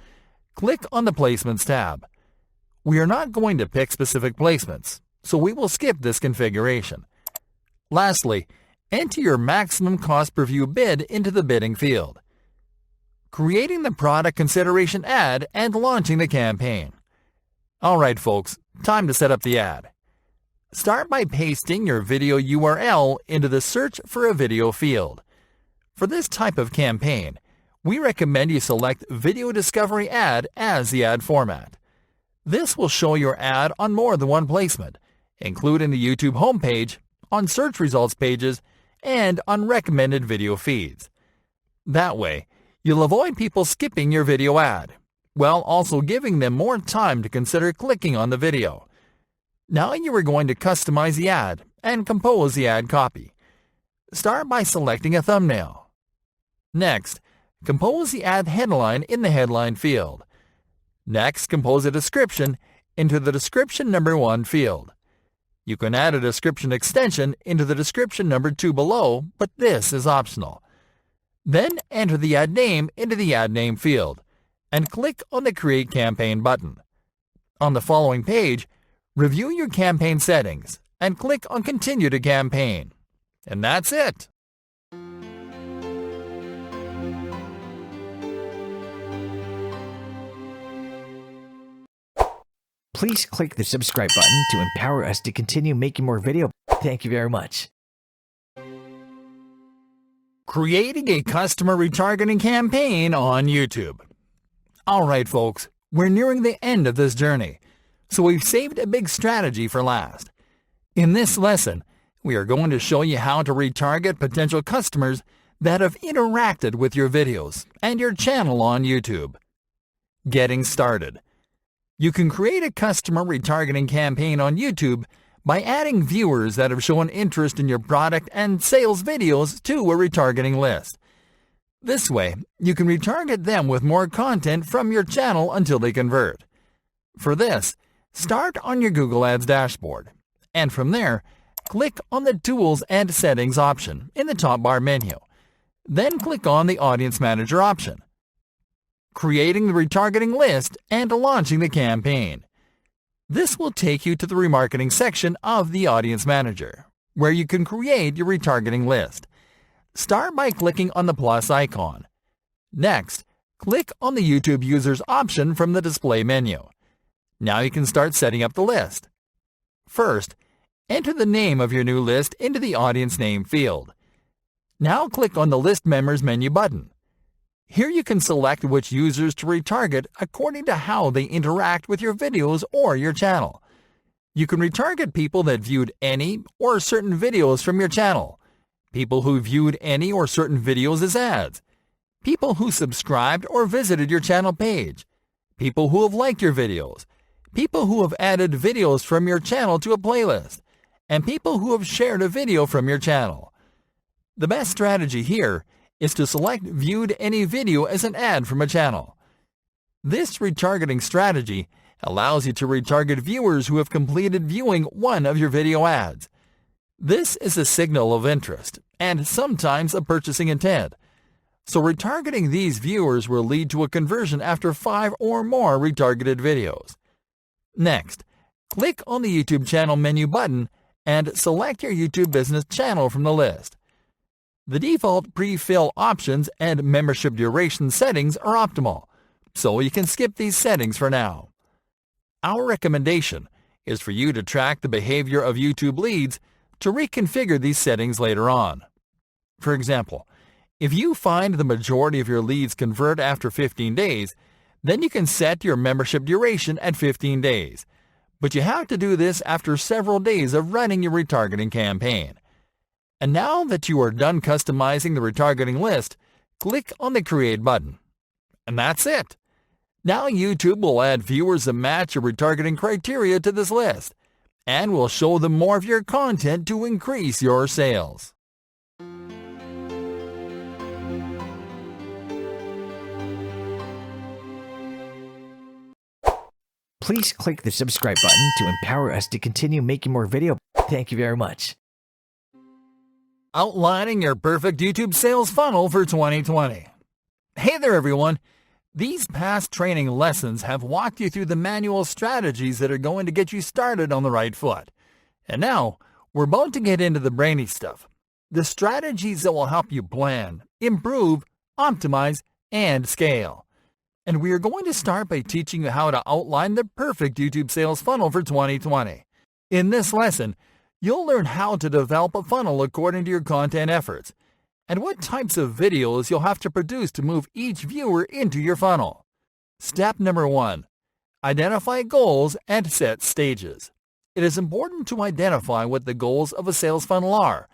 click on the Placements tab. We are not going to pick specific placements, so we will skip this configuration. Lastly, enter your maximum cost per view bid into the bidding field. Creating the product consideration ad and launching the campaign. Alright folks, time to set up the ad. Start by pasting your video URL into the Search for a Video field. For this type of campaign, we recommend you select Video Discovery Ad as the ad format. This will show your ad on more than one placement, including the YouTube homepage, on search results pages, and on recommended video feeds. That way, you'll avoid people skipping your video ad, while also giving them more time to consider clicking on the video. Now you are going to customize the ad and compose the ad copy. Start by selecting a thumbnail. Next, compose the ad headline in the headline field. Next, compose a description into the description number 1 field. You can add a description extension into the description number 2 below, but this is optional. Then enter the ad name into the ad name field and click on the Create Campaign button. On the following page, review your campaign settings and click on Continue to Campaign. And that's it. Please click the subscribe button to empower us to continue making more videos. Thank you very much. Creating a customer retargeting campaign on YouTube. Alright folks, we're nearing the end of this journey, so we've saved a big strategy for last. In this lesson, we are going to show you how to retarget potential customers that have interacted with your videos and your channel on YouTube. Getting started. You can create a customer retargeting campaign on YouTube by adding viewers that have shown interest in your product and sales videos to a retargeting list. This way, you can retarget them with more content from your channel until they convert. For this, start on your Google Ads dashboard, and from there, click on the Tools and Settings option in the top bar menu. Then click on the Audience Manager option. Creating the retargeting list and launching the campaign. This will take you to the remarketing section of the Audience Manager, where you can create your retargeting list. Start by clicking on the plus icon. Next, click on the YouTube Users option from the display menu. Now you can start setting up the list. First, enter the name of your new list into the Audience Name field. Now click on the List Members menu button. Here you can select which users to retarget according to how they interact with your videos or your channel. You can retarget people that viewed any or certain videos from your channel, people who viewed any or certain videos as ads, people who subscribed or visited your channel page, people who have liked your videos, people who have added videos from your channel to a playlist, and people who have shared a video from your channel. The best strategy here is to select Viewed Any Video as an ad from a channel. This retargeting strategy allows you to retarget viewers who have completed viewing one of your video ads. This is a signal of interest and sometimes a purchasing intent. So retargeting these viewers will lead to a conversion after 5 or more retargeted videos. Next, click on the YouTube channel menu button and select your YouTube business channel from the list. The default pre-fill options and membership duration settings are optimal, so you can skip these settings for now. Our recommendation is for you to track the behavior of YouTube leads to reconfigure these settings later on. For example, if you find the majority of your leads convert after 15 days, then you can set your membership duration at 15 days. But you have to do this after several days of running your retargeting campaign. And now that you are done customizing the retargeting list, click on the Create button. And that's it. Now YouTube will add viewers that match your retargeting criteria to this list, and will show them more of your content to increase your sales. Please click the subscribe button to empower us to continue making more video. Thank you very much. Outlining your perfect YouTube sales funnel for 2020. Hey there everyone! These past training lessons have walked you through the manual strategies that are going to get you started on the right foot. And now, we're about to get into the brainy stuff. The strategies that will help you plan, improve, optimize, and scale. And we are going to start by teaching you how to outline the perfect YouTube sales funnel for 2020. In this lesson, you'll learn how to develop a funnel according to your content efforts, and what types of videos you'll have to produce to move each viewer into your funnel. Step number 1. Identify goals and set stages. It is important to identify what the goals of a sales funnel are,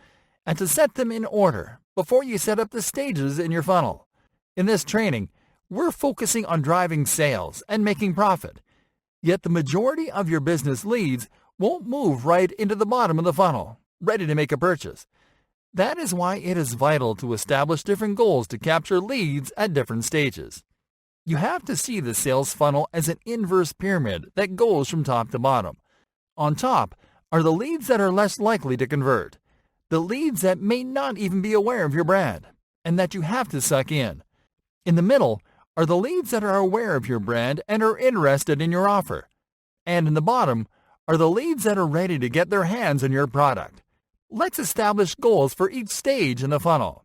and to set them in order before you set up the stages in your funnel. In this training, we're focusing on driving sales and making profit, yet the majority of your business leads won't move right into the bottom of the funnel, ready to make a purchase. That is why it is vital to establish different goals to capture leads at different stages. You have to see the sales funnel as an inverse pyramid that goes from top to bottom. On top are the leads that are less likely to convert, the leads that may not even be aware of your brand, and that you have to suck in. In the middle are the leads that are aware of your brand and are interested in your offer. And in the bottom are the leads that are ready to get their hands on your product. Let's establish goals for each stage in the funnel.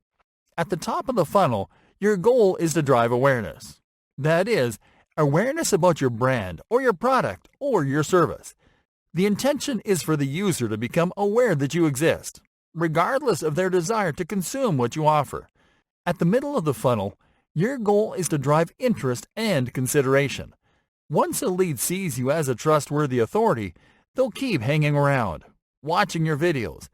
At the top of the funnel, your goal is to drive awareness. That is, awareness about your brand or your product or your service. The intention is for the user to become aware that you exist, regardless of their desire to consume what you offer. At the middle of the funnel, your goal is to drive interest and consideration. Once a lead sees you as a trustworthy authority, they'll keep hanging around, watching your videos,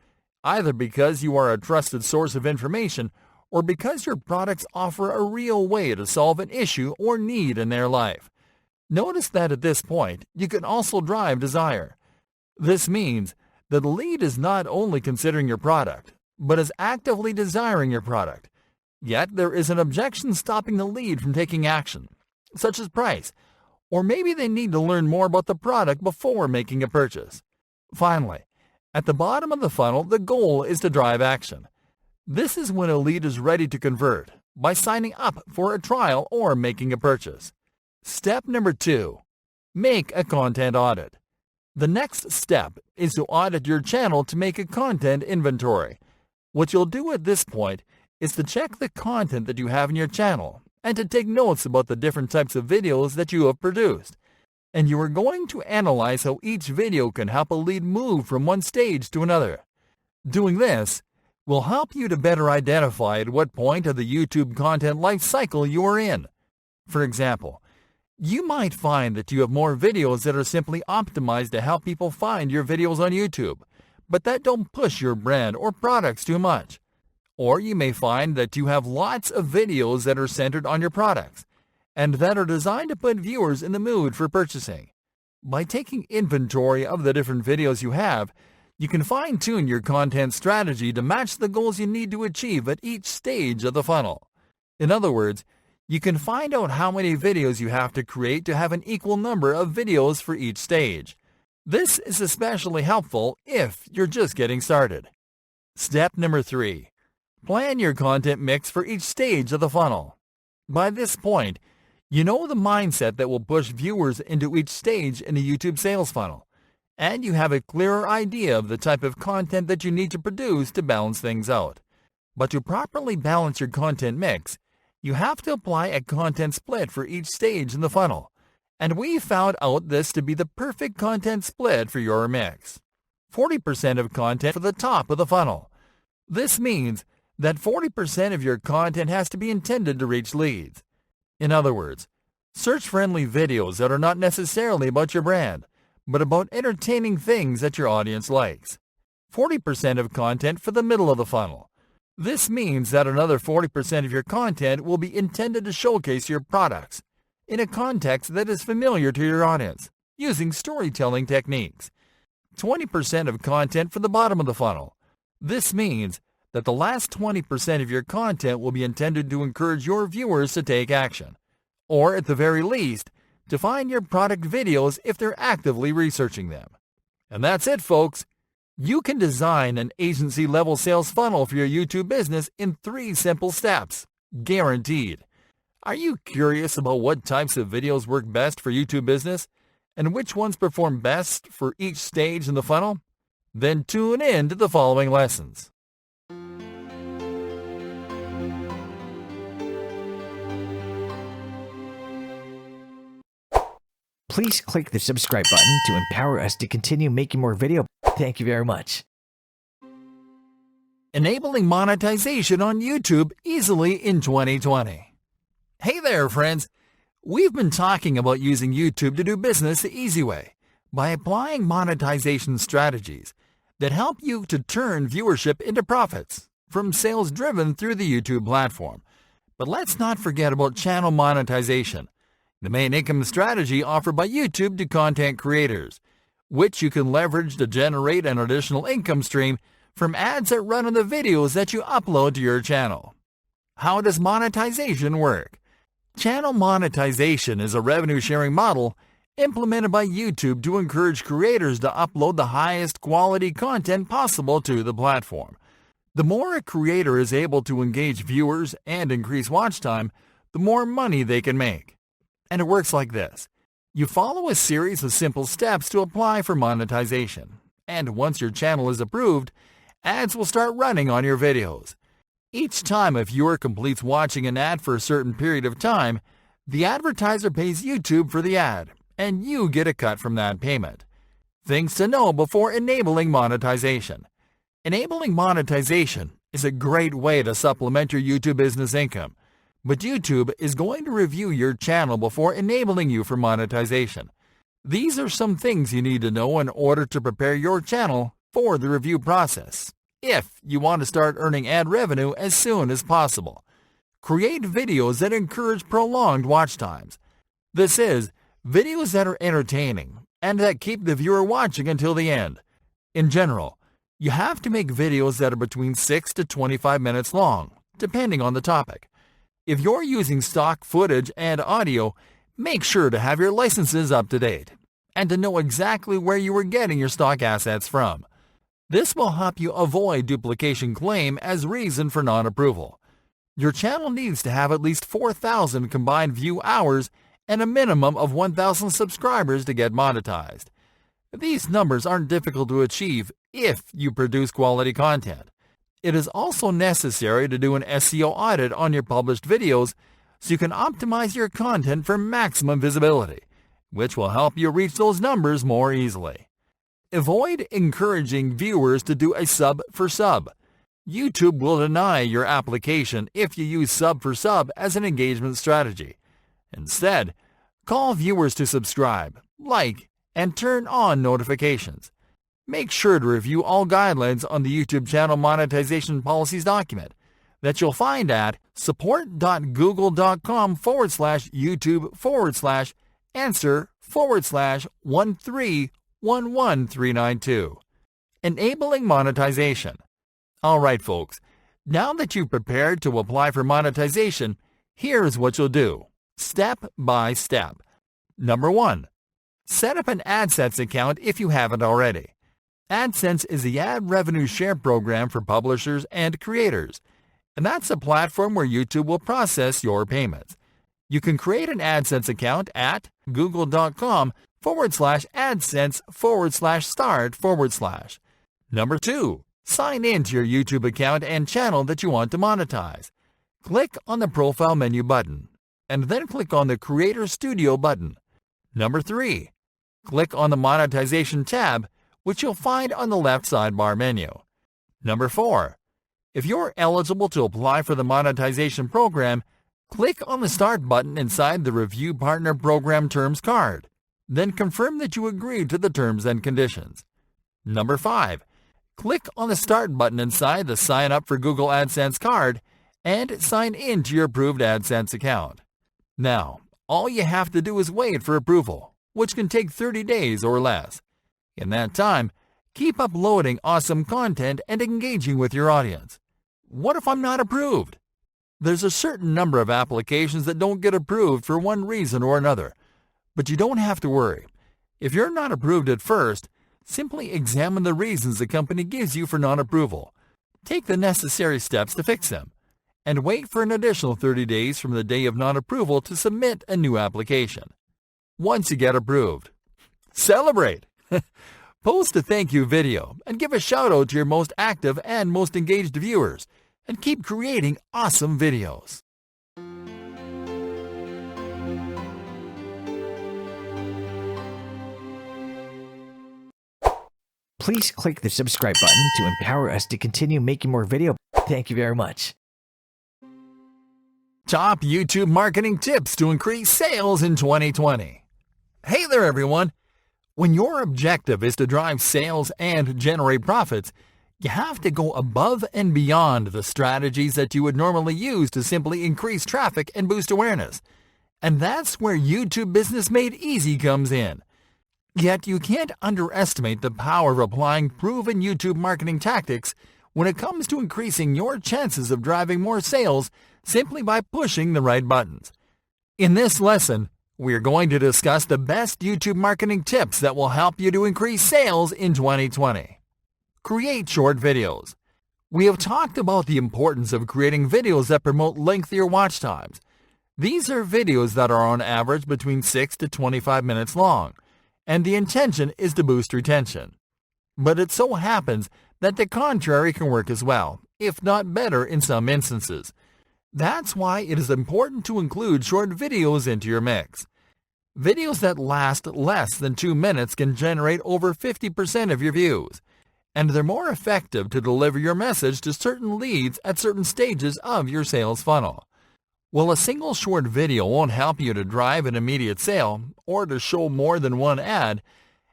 either because you are a trusted source of information or because your products offer a real way to solve an issue or need in their life. Notice that at this point, you can also drive desire. This means that the lead is not only considering your product, but is actively desiring your product. Yet there is an objection stopping the lead from taking action, such as price, or maybe they need to learn more about the product before making a purchase. Finally, at the bottom of the funnel, the goal is to drive action. This is when a lead is ready to convert by signing up for a trial or making a purchase. Step number 2. Make a content audit. The next step is to audit your channel to make a content inventory. What you'll do at this point is to check the content that you have in your channel and to take notes about the different types of videos that you have produced. And you are going to analyze how each video can help a lead move from one stage to another. Doing this will help you to better identify at what point of the YouTube content life cycle you are in. For example, you might find that you have more videos that are simply optimized to help people find your videos on YouTube, but that don't push your brand or products too much. Or you may find that you have lots of videos that are centered on your products, and that are designed to put viewers in the mood for purchasing. By taking inventory of the different videos you have, you can fine-tune your content strategy to match the goals you need to achieve at each stage of the funnel. In other words, you can find out how many videos you have to create to have an equal number of videos for each stage. This is especially helpful if you're just getting started. Step number 3. Plan your content mix for each stage of the funnel. By this point, you know the mindset that will push viewers into each stage in the YouTube sales funnel, and you have a clearer idea of the type of content that you need to produce to balance things out. But to properly balance your content mix, you have to apply a content split for each stage in the funnel. And we found out this to be the perfect content split for your mix. 40% of content for the top of the funnel. This means that 40% of your content has to be intended to reach leads. In other words, search-friendly videos that are not necessarily about your brand, but about entertaining things that your audience likes. 40% of content for the middle of the funnel. This means that another 40% of your content will be intended to showcase your products in a context that is familiar to your audience, using storytelling techniques. 20% of content for the bottom of the funnel. This means that the last 20% of your content will be intended to encourage your viewers to take action, or at the very least, to find your product videos if they're actively researching them. And that's it, folks. You can design an agency-level sales funnel for your YouTube business in 3 simple steps, guaranteed. Are you curious about what types of videos work best for YouTube business and which ones perform best for each stage in the funnel? Then tune in to the following lessons. Please click the subscribe button to empower us to continue making more video. Thank you very much. Enabling monetization on YouTube easily in 2020. Hey there, friends. We've been talking about using YouTube to do business the easy way by applying monetization strategies that help you to turn viewership into profits from sales driven through the YouTube platform. But let's not forget about channel monetization, the main income strategy offered by YouTube to content creators, which you can leverage to generate an additional income stream from ads that run on the videos that you upload to your channel. How does monetization work? Channel monetization is a revenue-sharing model implemented by YouTube to encourage creators to upload the highest quality content possible to the platform. The more a creator is able to engage viewers and increase watch time, the more money they can make. And it works like this. You follow a series of simple steps to apply for monetization. And once your channel is approved, ads will start running on your videos. Each time a viewer completes watching an ad for a certain period of time, the advertiser pays YouTube for the ad, and you get a cut from that payment. Things to know before enabling monetization. Enabling monetization is a great way to supplement your YouTube business income. But YouTube is going to review your channel before enabling you for monetization. These are some things you need to know in order to prepare your channel for the review process, if you want to start earning ad revenue as soon as possible. Create videos that encourage prolonged watch times. This is, videos that are entertaining and that keep the viewer watching until the end. In general, you have to make videos that are between 6 to 25 minutes long, depending on the topic. If you're using stock footage and audio, make sure to have your licenses up to date and to know exactly where you are getting your stock assets from. This will help you avoid duplication claim as reason for non-approval. Your channel needs to have at least 4,000 combined view hours and a minimum of 1,000 subscribers to get monetized. These numbers aren't difficult to achieve if you produce quality content. It is also necessary to do an SEO audit on your published videos so you can optimize your content for maximum visibility, which will help you reach those numbers more easily. Avoid encouraging viewers to do a sub for sub. YouTube will deny your application if you use sub for sub as an engagement strategy. Instead, call viewers to subscribe, like, and turn on notifications. Make sure to review all guidelines on the YouTube channel monetization policies document that you'll find at support.google.com/YouTube/answer/1311392. Enabling monetization. Alright folks, now that you've prepared to apply for monetization, here's what you'll do, step by step. Number 1. Set up an AdSense account if you haven't already. AdSense is the ad revenue share program for publishers and creators, and that's a platform where YouTube will process your payments. You can create an AdSense account at google.com/AdSense/start/. Number 2. Sign in to your YouTube account and channel that you want to monetize. Click on the Profile menu button, and then click on the Creator Studio button. Number 3. Click on the Monetization tab, which you'll find on the left sidebar menu. Number 4. If you're eligible to apply for the monetization program, click on the Start button inside the Review Partner Program Terms card. Then confirm that you agree to the terms and conditions. Number 5. Click on the Start button inside the Sign Up for Google AdSense card and sign in to your approved AdSense account. Now, all you have to do is wait for approval, which can take 30 days or less. In that time, keep uploading awesome content and engaging with your audience. What if I'm not approved? There's a certain number of applications that don't get approved for one reason or another, but you don't have to worry. If you're not approved at first, simply examine the reasons the company gives you for non-approval. Take the necessary steps to fix them, and wait for an additional 30 days from the day of non-approval to submit a new application. Once you get approved, celebrate! Post a thank you video and give a shout out to your most active and most engaged viewers, and keep creating awesome videos. Please click the subscribe button to empower us to continue making more videos. Thank you very much. Top YouTube marketing tips to increase sales in 2020. Hey there everyone! When your objective is to drive sales and generate profits, you have to go above and beyond the strategies that you would normally use to simply increase traffic and boost awareness. And that's where YouTube Business Made Easy comes in. Yet you can't underestimate the power of applying proven YouTube marketing tactics when it comes to increasing your chances of driving more sales simply by pushing the right buttons. In this lesson, we are going to discuss the best YouTube marketing tips that will help you to increase sales in 2020. Create short videos. We have talked about the importance of creating videos that promote lengthier watch times. These are videos that are on average between 6 to 25 minutes long, and the intention is to boost retention. But it so happens that the contrary can work as well, if not better in some instances. That's why it is important to include short videos into your mix. Videos that last less than 2 minutes can generate over 50% of your views, and they're more effective to deliver your message to certain leads at certain stages of your sales funnel. While a single short video won't help you to drive an immediate sale or to show more than one ad,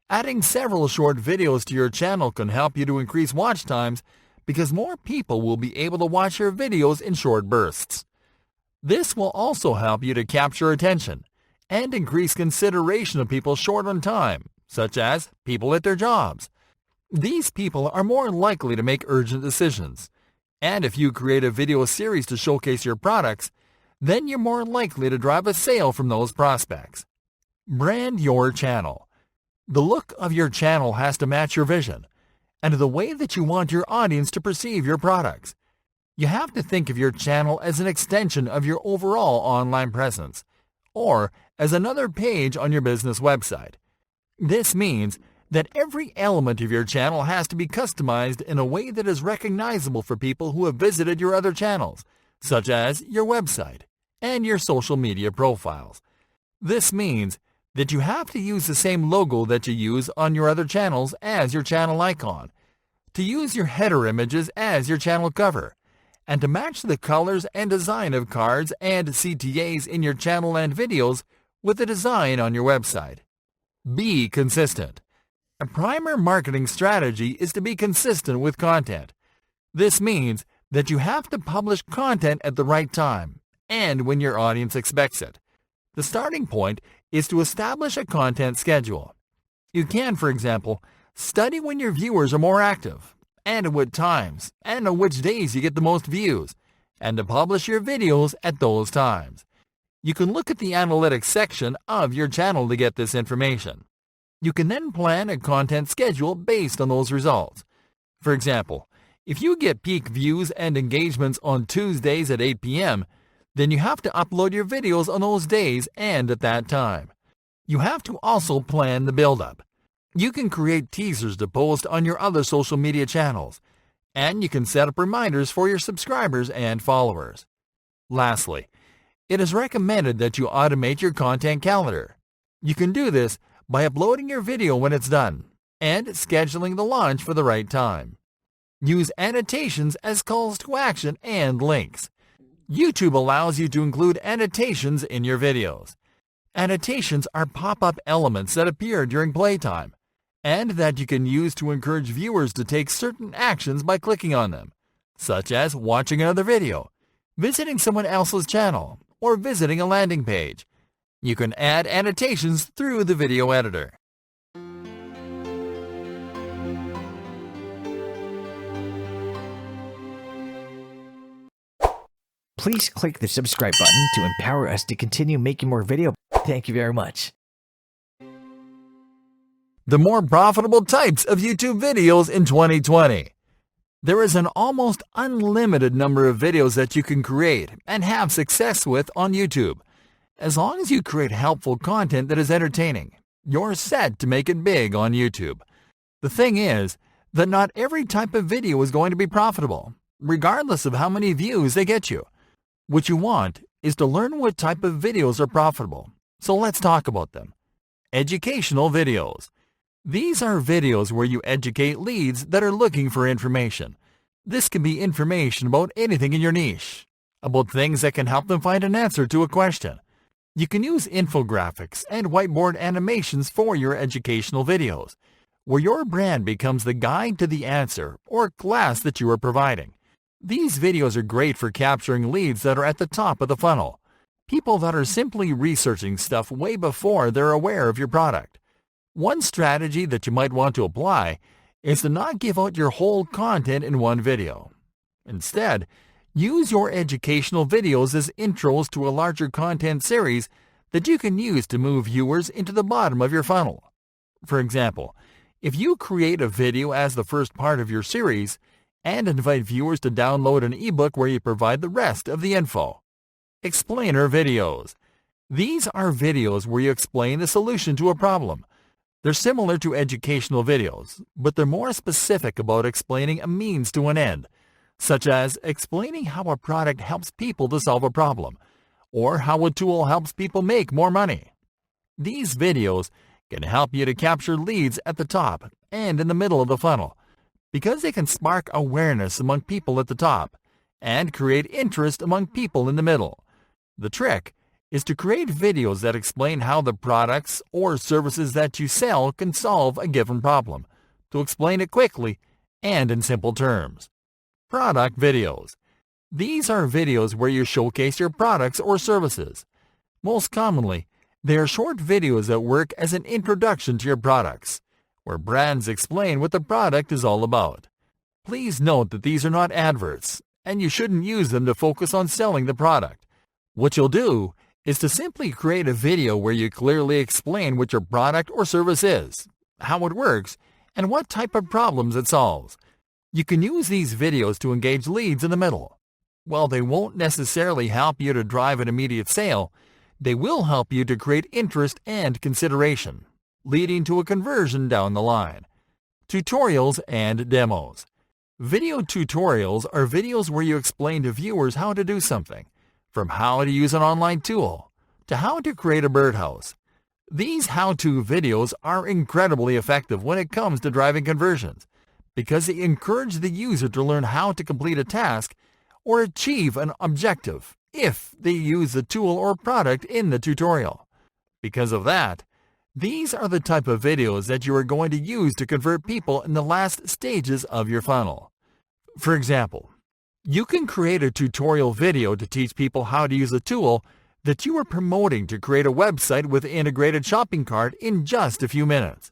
adding several short videos to your channel can help you to increase watch times because more people will be able to watch your videos in short bursts. This will also help you to capture attention and increase consideration of people short on time, such as people at their jobs. These people are more likely to make urgent decisions, and if you create a video series to showcase your products, then you're more likely to drive a sale from those prospects. Brand your channel. The look of your channel has to match your vision and the way that you want your audience to perceive your products. You have to think of your channel as an extension of your overall online presence, or as another page on your business website. This means that every element of your channel has to be customized in a way that is recognizable for people who have visited your other channels, such as your website and your social media profiles. This means that you have to use the same logo that you use on your other channels as your channel icon, to use your header images as your channel cover, and to match the colors and design of cards and CTAs in your channel and videos with the design on your website. Be consistent. A primary marketing strategy is to be consistent with content. This means that you have to publish content at the right time and when your audience expects it. The starting point is to establish a content schedule. You can, for example, study when your viewers are more active, and at what times, and on which days you get the most views, and to publish your videos at those times. You can look at the analytics section of your channel to get this information. You can then plan a content schedule based on those results. For example, if you get peak views and engagements on Tuesdays at 8 p.m., then you have to upload your videos on those days and at that time. You have to also plan the build-up. You can create teasers to post on your other social media channels, and you can set up reminders for your subscribers and followers. Lastly, it is recommended that you automate your content calendar. You can do this by uploading your video when it's done and scheduling the launch for the right time. Use annotations as calls to action and links. YouTube allows you to include annotations in your videos. Annotations are pop-up elements that appear during playtime and that you can use to encourage viewers to take certain actions by clicking on them, such as watching another video, visiting someone else's channel, or visiting a landing page. You can add annotations through the video editor. Please click the subscribe button to empower us to continue making more videos. Thank you very much. The more profitable types of YouTube videos in 2020. There is an almost unlimited number of videos that you can create and have success with on YouTube. As long as you create helpful content that is entertaining, you're set to make it big on YouTube. The thing is that not every type of video is going to be profitable, regardless of how many views they get you. What you want is to learn what type of videos are profitable. So let's talk about them. Educational videos. These are videos where you educate leads that are looking for information. This can be information about anything in your niche, about things that can help them find an answer to a question. You can use infographics and whiteboard animations for your educational videos, where your brand becomes the guide to the answer or class that you are providing. These videos are great for capturing leads that are at the top of the funnel, people that are simply researching stuff way before they're aware of your product. One strategy that you might want to apply is to not give out your whole content in one video. Instead, use your educational videos as intros to a larger content series that you can use to move viewers into the bottom of your funnel. For example, if you create a video as the first part of your series and invite viewers to download an ebook where you provide the rest of the info. Explainer videos. These are videos where you explain the solution to a problem. They're similar to educational videos, but they're more specific about explaining a means to an end, such as explaining how a product helps people to solve a problem, or how a tool helps people make more money. These videos can help you to capture leads at the top and in the middle of the funnel, because they can spark awareness among people at the top and create interest among people in the middle. The trick is to create videos that explain how the products or services that you sell can solve a given problem, to explain it quickly and in simple terms. Product videos. These are videos where you showcase your products or services. Most commonly, they are short videos that work as an introduction to your products, where brands explain what the product is all about. Please note that these are not adverts, and you shouldn't use them to focus on selling the product. What you'll do is to simply create a video where you clearly explain what your product or service is, how it works, and what type of problems it solves. You can use these videos to engage leads in the middle. While they won't necessarily help you to drive an immediate sale, they will help you to create interest and consideration, leading to a conversion down the line. Tutorials and demos. Video tutorials are videos where you explain to viewers how to do something, from how to use an online tool to how to create a birdhouse. These how-to videos are incredibly effective when it comes to driving conversions, because they encourage the user to learn how to complete a task or achieve an objective if they use the tool or product in the tutorial. Because of that, these are the type of videos that you are going to use to convert people in the last stages of your funnel. For example, you can create a tutorial video to teach people how to use a tool that you are promoting to create a website with an integrated shopping cart in just a few minutes.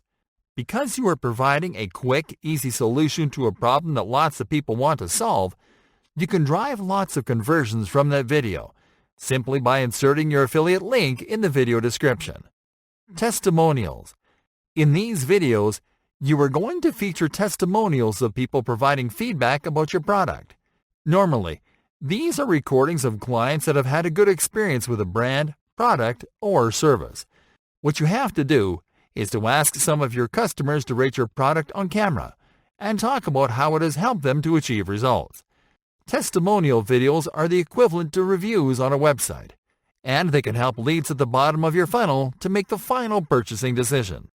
Because you are providing a quick, easy solution to a problem that lots of people want to solve, you can drive lots of conversions from that video simply by inserting your affiliate link in the video description. Testimonials. In these videos, you are going to feature testimonials of people providing feedback about your product. Normally, these are recordings of clients that have had a good experience with a brand, product, or service. What you have to do is to ask some of your customers to rate your product on camera and talk about how it has helped them to achieve results. Testimonial videos are the equivalent to reviews on a website, and they can help leads at the bottom of your funnel to make the final purchasing decision.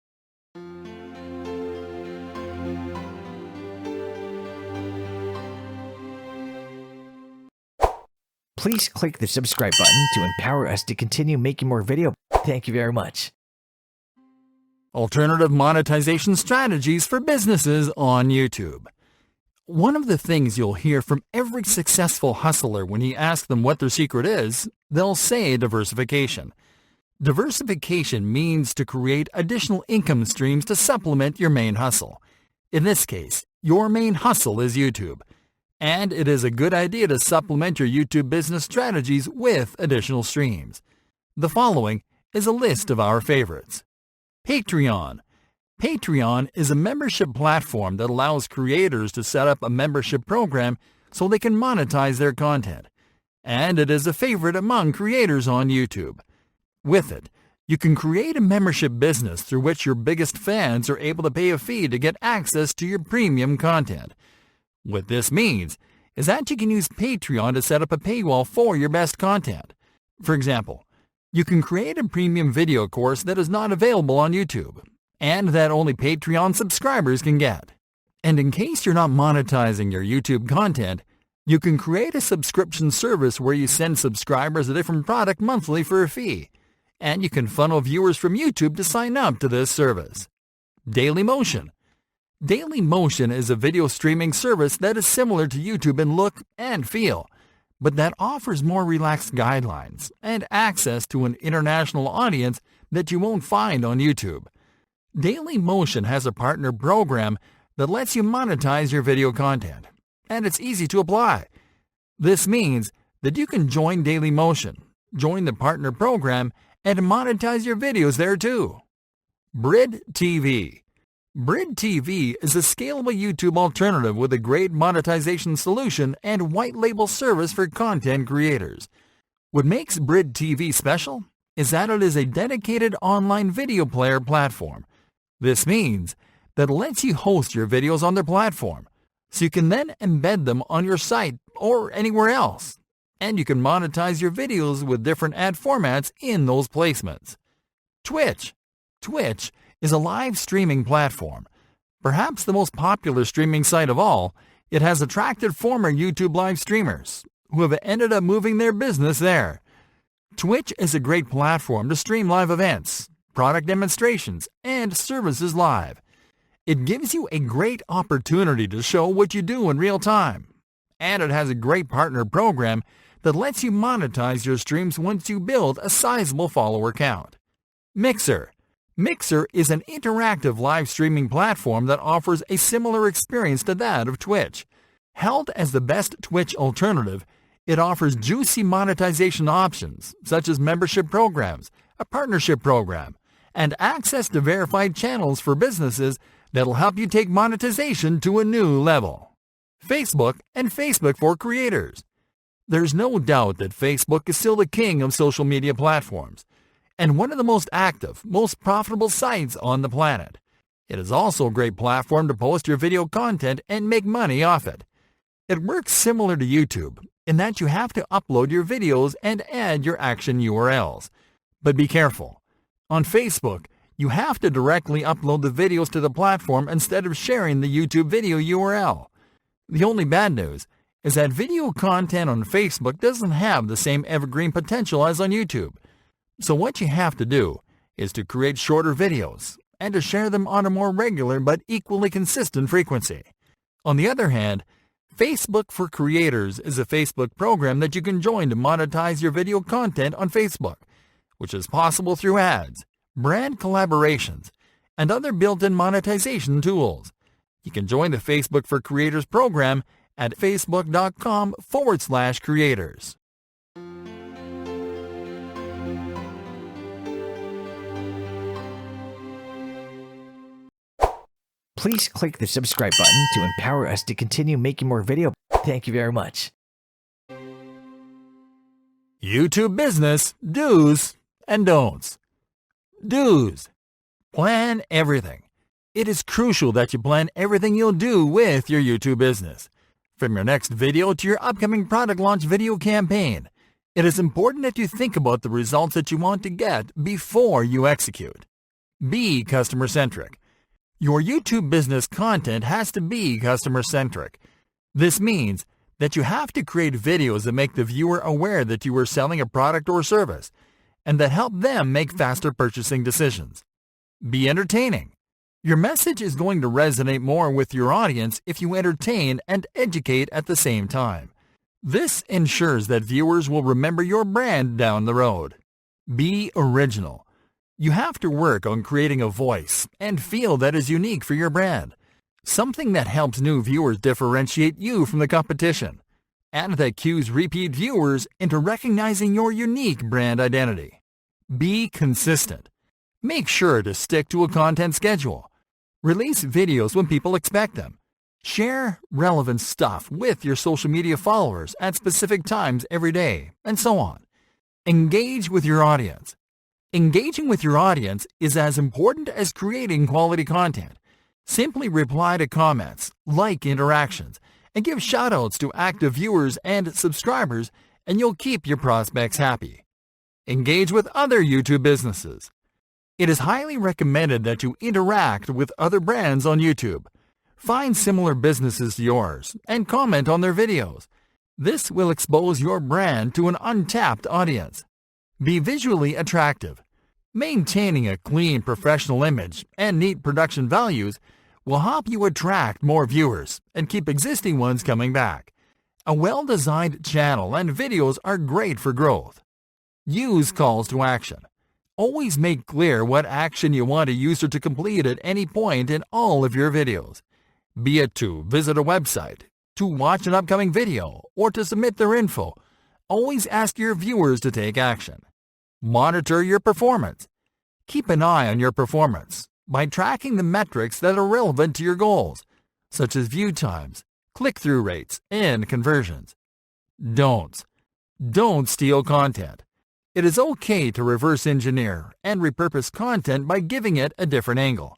Please click the subscribe button to empower us to continue making more video. Thank you very much. Alternative monetization strategies for businesses on YouTube. One of the things you'll hear from every successful hustler when you ask them what their secret is, they'll say diversification. Diversification means to create additional income streams to supplement your main hustle. In this case, your main hustle is YouTube. And it is a good idea to supplement your YouTube business strategies with additional streams. The following is a list of our favorites. Patreon. Patreon is a membership platform that allows creators to set up a membership program so they can monetize their content. And it is a favorite among creators on YouTube. With it, you can create a membership business through which your biggest fans are able to pay a fee to get access to your premium content. What this means is that you can use Patreon to set up a paywall for your best content. For example, you can create a premium video course that is not available on YouTube, and that only Patreon subscribers can get. And in case you're not monetizing your YouTube content, you can create a subscription service where you send subscribers a different product monthly for a fee, and you can funnel viewers from YouTube to sign up to this service. Dailymotion. Dailymotion is a video streaming service that is similar to YouTube in look and feel, but that offers more relaxed guidelines and access to an international audience that you won't find on YouTube. Dailymotion has a partner program that lets you monetize your video content, and it's easy to apply. This means that you can join Dailymotion, join the partner program, and monetize your videos there too. Vide TV. Vide TV is a scalable YouTube alternative with a great monetization solution and white label service for content creators. What makes Vide TV special is that it is a dedicated online video player platform. This means that it lets you host your videos on their platform, so you can then embed them on your site or anywhere else. And you can monetize your videos with different ad formats in those placements. Twitch. Twitch is a live streaming platform. Perhaps the most popular streaming site of all, it has attracted former YouTube live streamers who have ended up moving their business there. Twitch is a great platform to stream live events, product demonstrations, and services live. It gives you a great opportunity to show what you do in real time. And it has a great partner program that lets you monetize your streams once you build a sizable follower count. Mixer. Mixer is an interactive live streaming platform that offers a similar experience to that of Twitch. Held as the best Twitch alternative, it offers juicy monetization options such as membership programs, a partnership program, and access to verified channels for businesses that'll help you take monetization to a new level. Facebook and Facebook for creators. There's no doubt that Facebook is still the king of social media platforms, and one of the most active, most profitable sites on the planet. It is also a great platform to post your video content and make money off it. It works similar to YouTube in that you have to upload your videos and add your action URLs. But be careful. On Facebook, you have to directly upload the videos to the platform instead of sharing the YouTube video URL. The only bad news is that video content on Facebook doesn't have the same evergreen potential as on YouTube. So what you have to do is to create shorter videos and to share them on a more regular but equally consistent frequency. On the other hand, Facebook for Creators is a Facebook program that you can join to monetize your video content on Facebook, which is possible through ads, brand collaborations, and other built-in monetization tools. You can join the Facebook for Creators program at facebook.com/creators. Please click the subscribe button to empower us to continue making more video. Thank you very much. YouTube business do's and don'ts. Do's. Plan everything. It is crucial that you plan everything you'll do with your YouTube business. From your next video to your upcoming product launch video campaign, it is important that you think about the results that you want to get before you execute. Be customer-centric. Your YouTube business content has to be customer-centric. This means that you have to create videos that make the viewer aware that you are selling a product or service, and that help them make faster purchasing decisions. Be entertaining. Your message is going to resonate more with your audience if you entertain and educate at the same time. This ensures that viewers will remember your brand down the road. Be original. You have to work on creating a voice and feel that is unique for your brand, something that helps new viewers differentiate you from the competition, and that cues repeat viewers into recognizing your unique brand identity. Be consistent. Make sure to stick to a content schedule. Release videos when people expect them. Share relevant stuff with your social media followers at specific times every day, and so on. Engage with your audience. Engaging with your audience is as important as creating quality content. Simply reply to comments, like interactions, and give shoutouts to active viewers and subscribers, and you'll keep your prospects happy. Engage with other YouTube businesses. It is highly recommended that you interact with other brands on YouTube. Find similar businesses to yours and comment on their videos. This will expose your brand to an untapped audience. Be visually attractive. Maintaining a clean professional image and neat production values will help you attract more viewers and keep existing ones coming back. A well-designed channel and videos are great for growth. Use calls to action. Always make clear what action you want a user to complete at any point in all of your videos, be it to visit a website, to watch an upcoming video, or to submit their info. Always ask your viewers to take action. Monitor your performance. Keep an eye on your performance by tracking the metrics that are relevant to your goals, such as view times, click-through rates, and conversions. Don'ts. Don't steal content. It is okay to reverse engineer and repurpose content by giving it a different angle.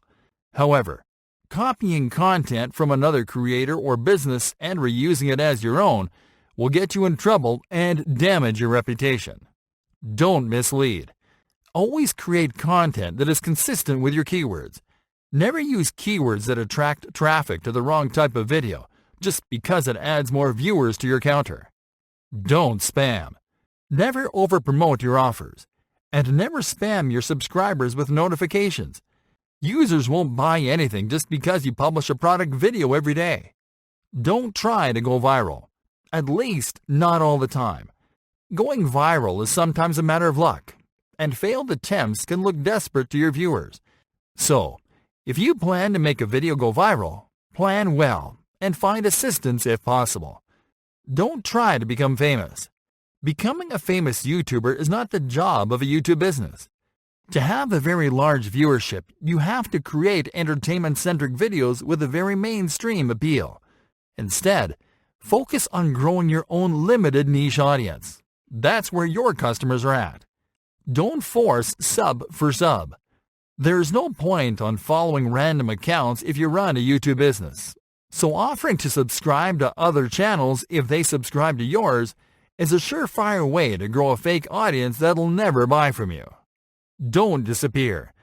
However, copying content from another creator or business and reusing it as your own will get you in trouble and damage your reputation. Don't mislead. Always create content that is consistent with your keywords. Never use keywords that attract traffic to the wrong type of video just because it adds more viewers to your counter. Don't spam. Never overpromote your offers, and never spam your subscribers with notifications. Users won't buy anything just because you publish a product video every day. Don't try to go viral, at least not all the time. Going viral is sometimes a matter of luck, and failed attempts can look desperate to your viewers. So, if you plan to make a video go viral, plan well and find assistance if possible. Don't try to become famous. Becoming a famous YouTuber is not the job of a YouTube business. To have a very large viewership, you have to create entertainment-centric videos with a very mainstream appeal. Instead, focus on growing your own limited niche audience. That's where your customers are at. Don't force sub for sub. There is no point on following random accounts if you run a YouTube business. So offering to subscribe to other channels if they subscribe to yours is a surefire way to grow a fake audience that'll never buy from you. Don't disappear.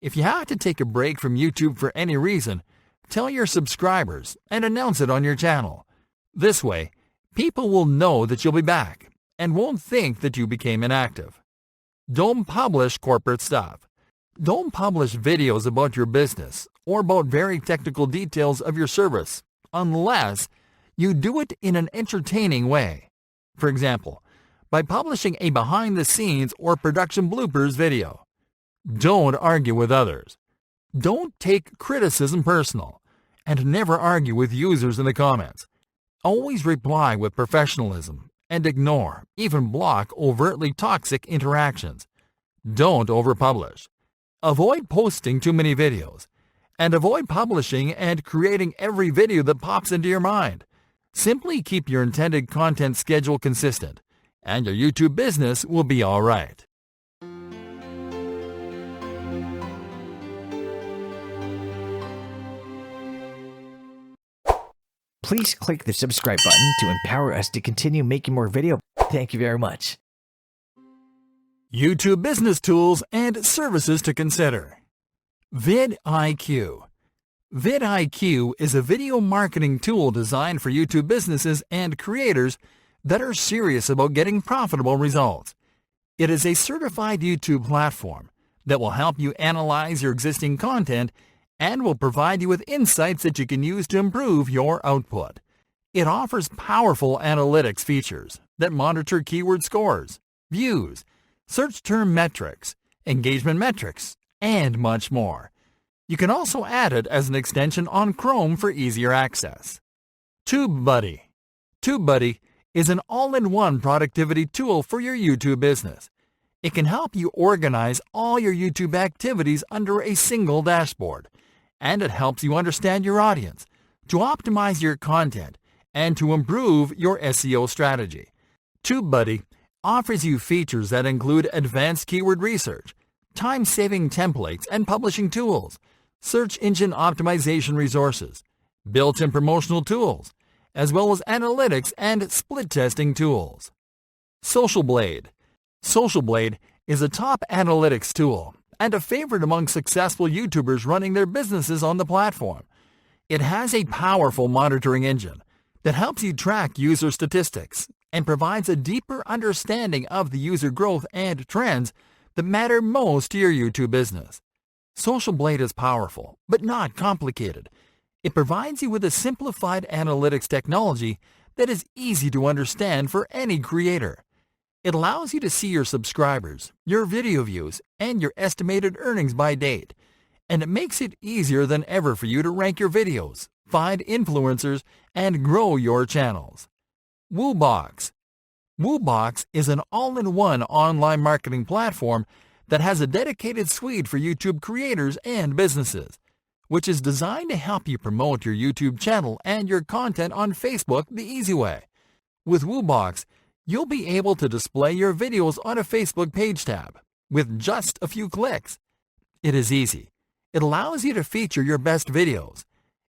If you have to take a break from YouTube for any reason, tell your subscribers and announce it on your channel. This way, people will know that you'll be back and won't think that you became inactive. Don't publish corporate stuff. Don't publish videos about your business or about very technical details of your service unless you do it in an entertaining way. For example, by publishing a behind-the-scenes or production bloopers video. Don't argue with others. Don't take criticism personal, and never argue with users in the comments. Always reply with professionalism and ignore, even block overtly toxic interactions. Don't overpublish. Avoid posting too many videos, and avoid publishing and creating every video that pops into your mind. Simply keep your intended content schedule consistent, and your YouTube business will be all right. Please click the subscribe button to empower us to continue making more video. Thank you very much. YouTube business tools and services to consider. vidIQ. vidIQ is a video marketing tool designed for YouTube businesses and creators that are serious about getting profitable results. It is a certified YouTube platform that will help you analyze your existing content and will provide you with insights that you can use to improve your output. It offers powerful analytics features that monitor keyword scores, views, search term metrics, engagement metrics, and much more. You can also add it as an extension on Chrome for easier access. TubeBuddy. TubeBuddy is an all-in-one productivity tool for your YouTube business. It can help you organize all your YouTube activities under a single dashboard, and it helps you understand your audience, to optimize your content, and to improve your SEO strategy. TubeBuddy offers you features that include advanced keyword research, time-saving templates and publishing tools, search engine optimization resources, built-in promotional tools, as well as analytics and split testing tools. SocialBlade. SocialBlade is a top analytics tool and a favorite among successful YouTubers running their businesses on the platform. It has a powerful monitoring engine that helps you track user statistics and provides a deeper understanding of the user growth and trends that matter most to your YouTube business. SocialBlade is powerful, but not complicated. It provides you with a simplified analytics technology that is easy to understand for any creator. It allows you to see your subscribers, your video views, and your estimated earnings by date. And it makes it easier than ever for you to rank your videos, find influencers, and grow your channels. Woobox. Woobox is an all-in-one online marketing platform that has a dedicated suite for YouTube creators and businesses, which is designed to help you promote your YouTube channel and your content on Facebook the easy way. With Woobox, you'll be able to display your videos on a Facebook page tab with just a few clicks. It is easy. It allows you to feature your best videos.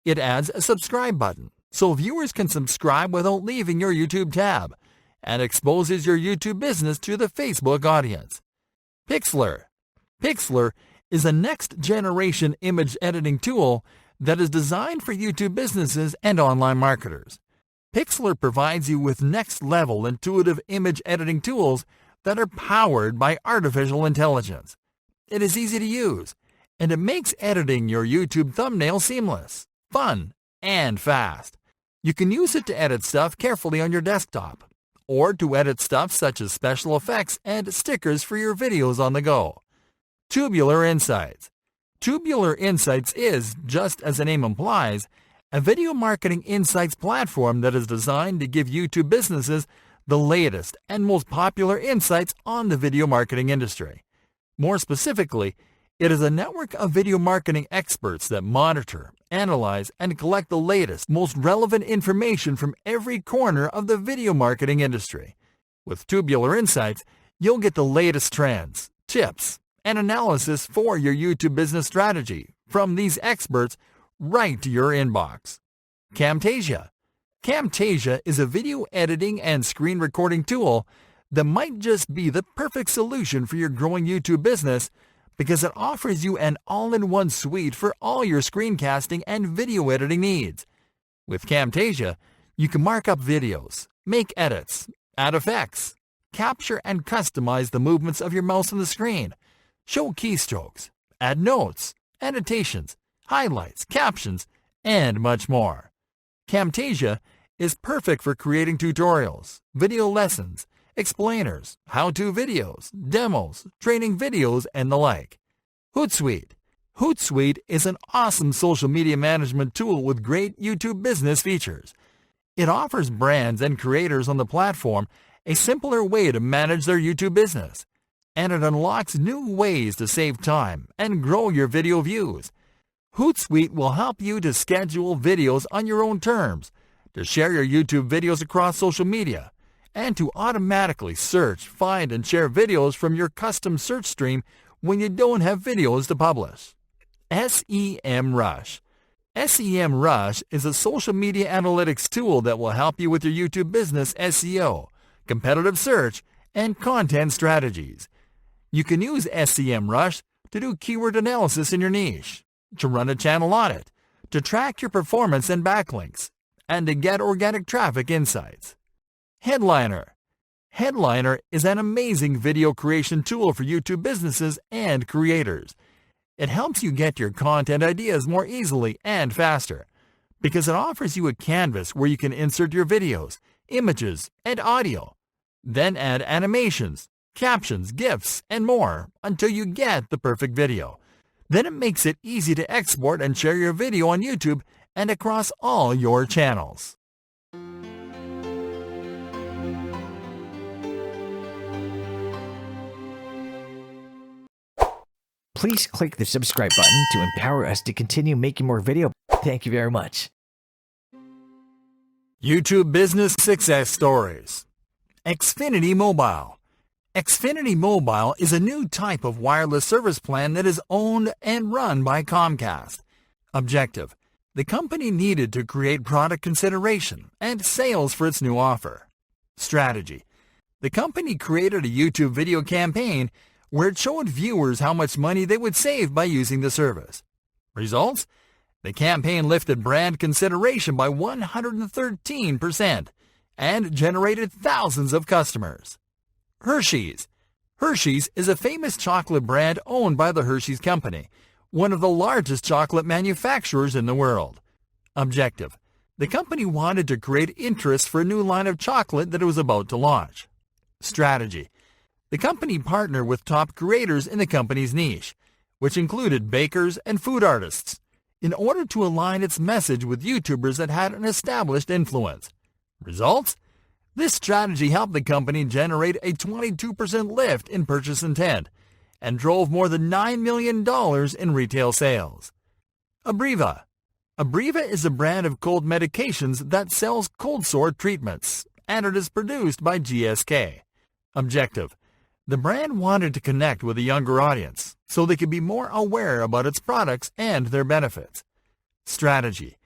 It adds a subscribe button so viewers can subscribe without leaving your YouTube tab, and exposes your YouTube business to the Facebook audience. Pixlr. Pixlr is a next-generation image editing tool that is designed for YouTube businesses and online marketers. Pixlr provides you with next-level intuitive image editing tools that are powered by artificial intelligence. It is easy to use, and it makes editing your YouTube thumbnail seamless, fun, and fast. You can use it to edit stuff carefully on your desktop, or to edit stuff such as special effects and stickers for your videos on the go. Tubular Insights. Tubular Insights is, just as the name implies, a video marketing insights platform that is designed to give YouTube businesses the latest and most popular insights on the video marketing industry. More specifically, it is a network of video marketing experts that monitor, analyze, and collect the latest, most relevant information from every corner of the video marketing industry. With Tubular Insights, you'll get the latest trends, tips, and analysis for your YouTube business strategy from these experts right to your inbox. Camtasia. Camtasia is a video editing and screen recording tool that might just be the perfect solution for your growing YouTube business because it offers you an all-in-one suite for all your screencasting and video editing needs. With Camtasia, you can mark up videos, make edits, add effects, capture and customize the movements of your mouse on the screen, show keystrokes, add notes, annotations, highlights, captions, and much more. Camtasia is perfect for creating tutorials, video lessons, explainers, how-to videos, demos, training videos, and the like. Hootsuite. Hootsuite is an awesome social media management tool with great YouTube business features. It offers brands and creators on the platform a simpler way to manage their YouTube business, and it unlocks new ways to save time and grow your video views. Hootsuite will help you to schedule videos on your own terms, to share your YouTube videos across social media, and to automatically search, find, and share videos from your custom search stream when you don't have videos to publish. SEMrush. SEMrush is a social media analytics tool that will help you with your YouTube business SEO, competitive search, and content strategies. You can use SEMrush to do keyword analysis in your niche, to run a channel audit, to track your performance and backlinks, and to get organic traffic insights. Headliner. Headliner is an amazing video creation tool for YouTube businesses and creators. It helps you get your content ideas more easily and faster because it offers you a canvas where you can insert your videos, images, and audio. Then add animations, captions, GIFs, and more until you get the perfect video. Then it makes it easy to export and share your video on YouTube and across all your channels. Please click the subscribe button to empower us to continue making more videos. Thank you very much. YouTube Business Success Stories. Xfinity Mobile. Xfinity Mobile is a new type of wireless service plan that is owned and run by Comcast. Objective: the company needed to create product consideration and sales for its new offer. Strategy: the company created a YouTube video campaign where it showed viewers how much money they would save by using the service. Results: the campaign lifted brand consideration by 113% and generated thousands of customers. Hershey's. Hershey's is a famous chocolate brand owned by the Hershey's Company, one of the largest chocolate manufacturers in the world. Objective: the company wanted to create interest for a new line of chocolate that it was about to launch. Strategy: the company partnered with top creators in the company's niche, which included bakers and food artists, in order to align its message with YouTubers that had an established influence. Results: this strategy helped the company generate a 22% lift in purchase intent and drove more than $9 million in retail sales. Abreva. Abreva is a brand of cold medications that sells cold sore treatments, and it is produced by GSK. Objective: the brand wanted to connect with a younger audience so they could be more aware about its products and their benefits. Strategy: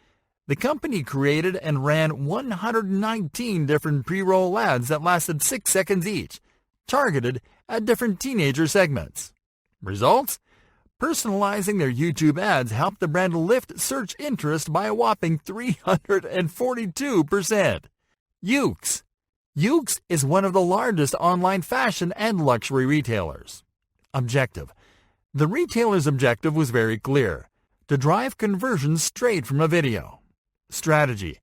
the company created and ran 119 different pre-roll ads that lasted 6 seconds each, targeted at different teenager segments. Results: personalizing their YouTube ads helped the brand lift search interest by a whopping 342%. Ukes. Ukes is one of the largest online fashion and luxury retailers. Objective: the retailer's objective was very clear: to drive conversions straight from a video. Strategy: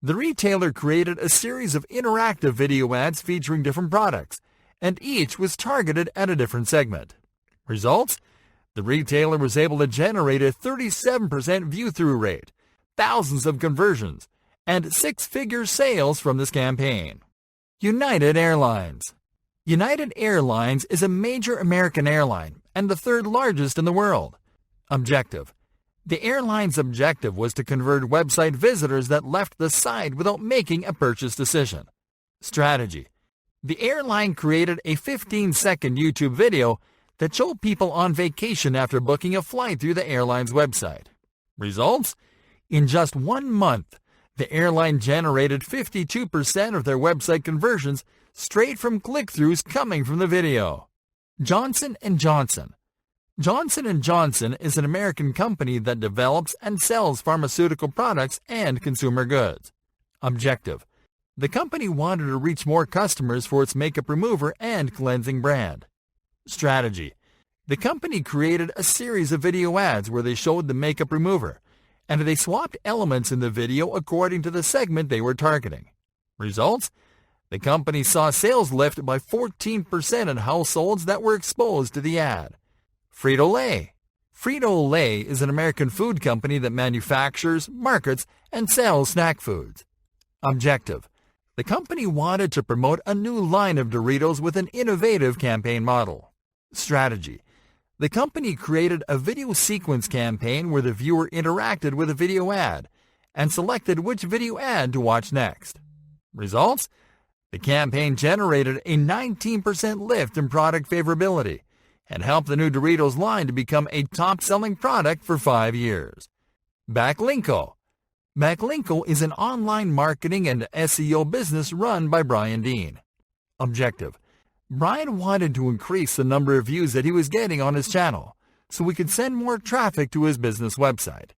the retailer created a series of interactive video ads featuring different products, and each was targeted at a different segment. Results: the retailer was able to generate a 37% view-through rate, thousands of conversions, and 6-figure sales from this campaign. United Airlines. United Airlines is a major American airline and the third largest in the world. Objective: the airline's objective was to convert website visitors that left the site without making a purchase decision. Strategy: the airline created a 15-second YouTube video that showed people on vacation after booking a flight through the airline's website. Results: in just 1 month, the airline generated 52% of their website conversions straight from click-throughs coming from the video. Johnson & Johnson. Johnson & Johnson is an American company that develops and sells pharmaceutical products and consumer goods. Objective: the company wanted to reach more customers for its makeup remover and cleansing brand. Strategy: the company created a series of video ads where they showed the makeup remover, and they swapped elements in the video according to the segment they were targeting. Results: the company saw sales lift by 14% in households that were exposed to the ad. Frito-Lay. Frito-Lay is an American food company that manufactures, markets, and sells snack foods. Objective: the company wanted to promote a new line of Doritos with an innovative campaign model. Strategy: the company created a video sequence campaign where the viewer interacted with a video ad and selected which video ad to watch next. Results: the campaign generated a 19% lift in product favorability and helped the new Doritos line to become a top-selling product for 5 years. Backlinko. Backlinko is an online marketing and SEO business run by Brian Dean. Objective. Brian wanted to increase the number of views that he was getting on his channel, so we could send more traffic to his business website.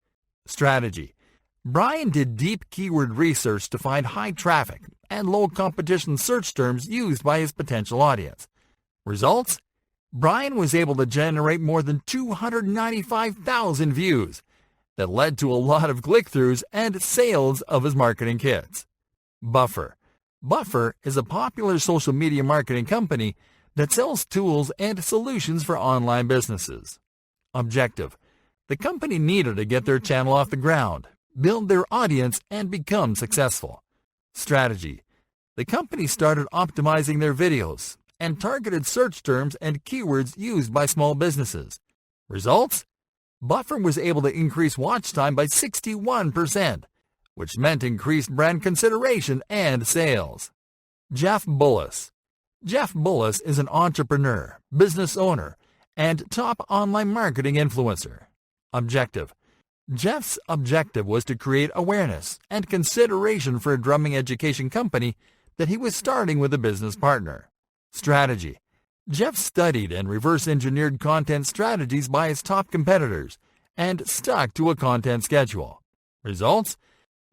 Strategy. Brian did deep keyword research to find high traffic and low competition search terms used by his potential audience. Results? Brian was able to generate more than 295,000 views that led to a lot of click-throughs and sales of his marketing kits. Buffer. Buffer is a popular social media marketing company that sells tools and solutions for online businesses. Objective. The company needed to get their channel off the ground, build their audience, and become successful. Strategy. The company started optimizing their videos and targeted search terms and keywords used by small businesses. Results? Buffer was able to increase watch time by 61%, which meant increased brand consideration and sales. Jeff Bullis. Jeff Bullis is an entrepreneur, business owner, and top online marketing influencer. Objective. Jeff's objective was to create awareness and consideration for a drumming education company that he was starting with a business partner. Strategy. Jeff studied and reverse-engineered content strategies by his top competitors and stuck to a content schedule. Results?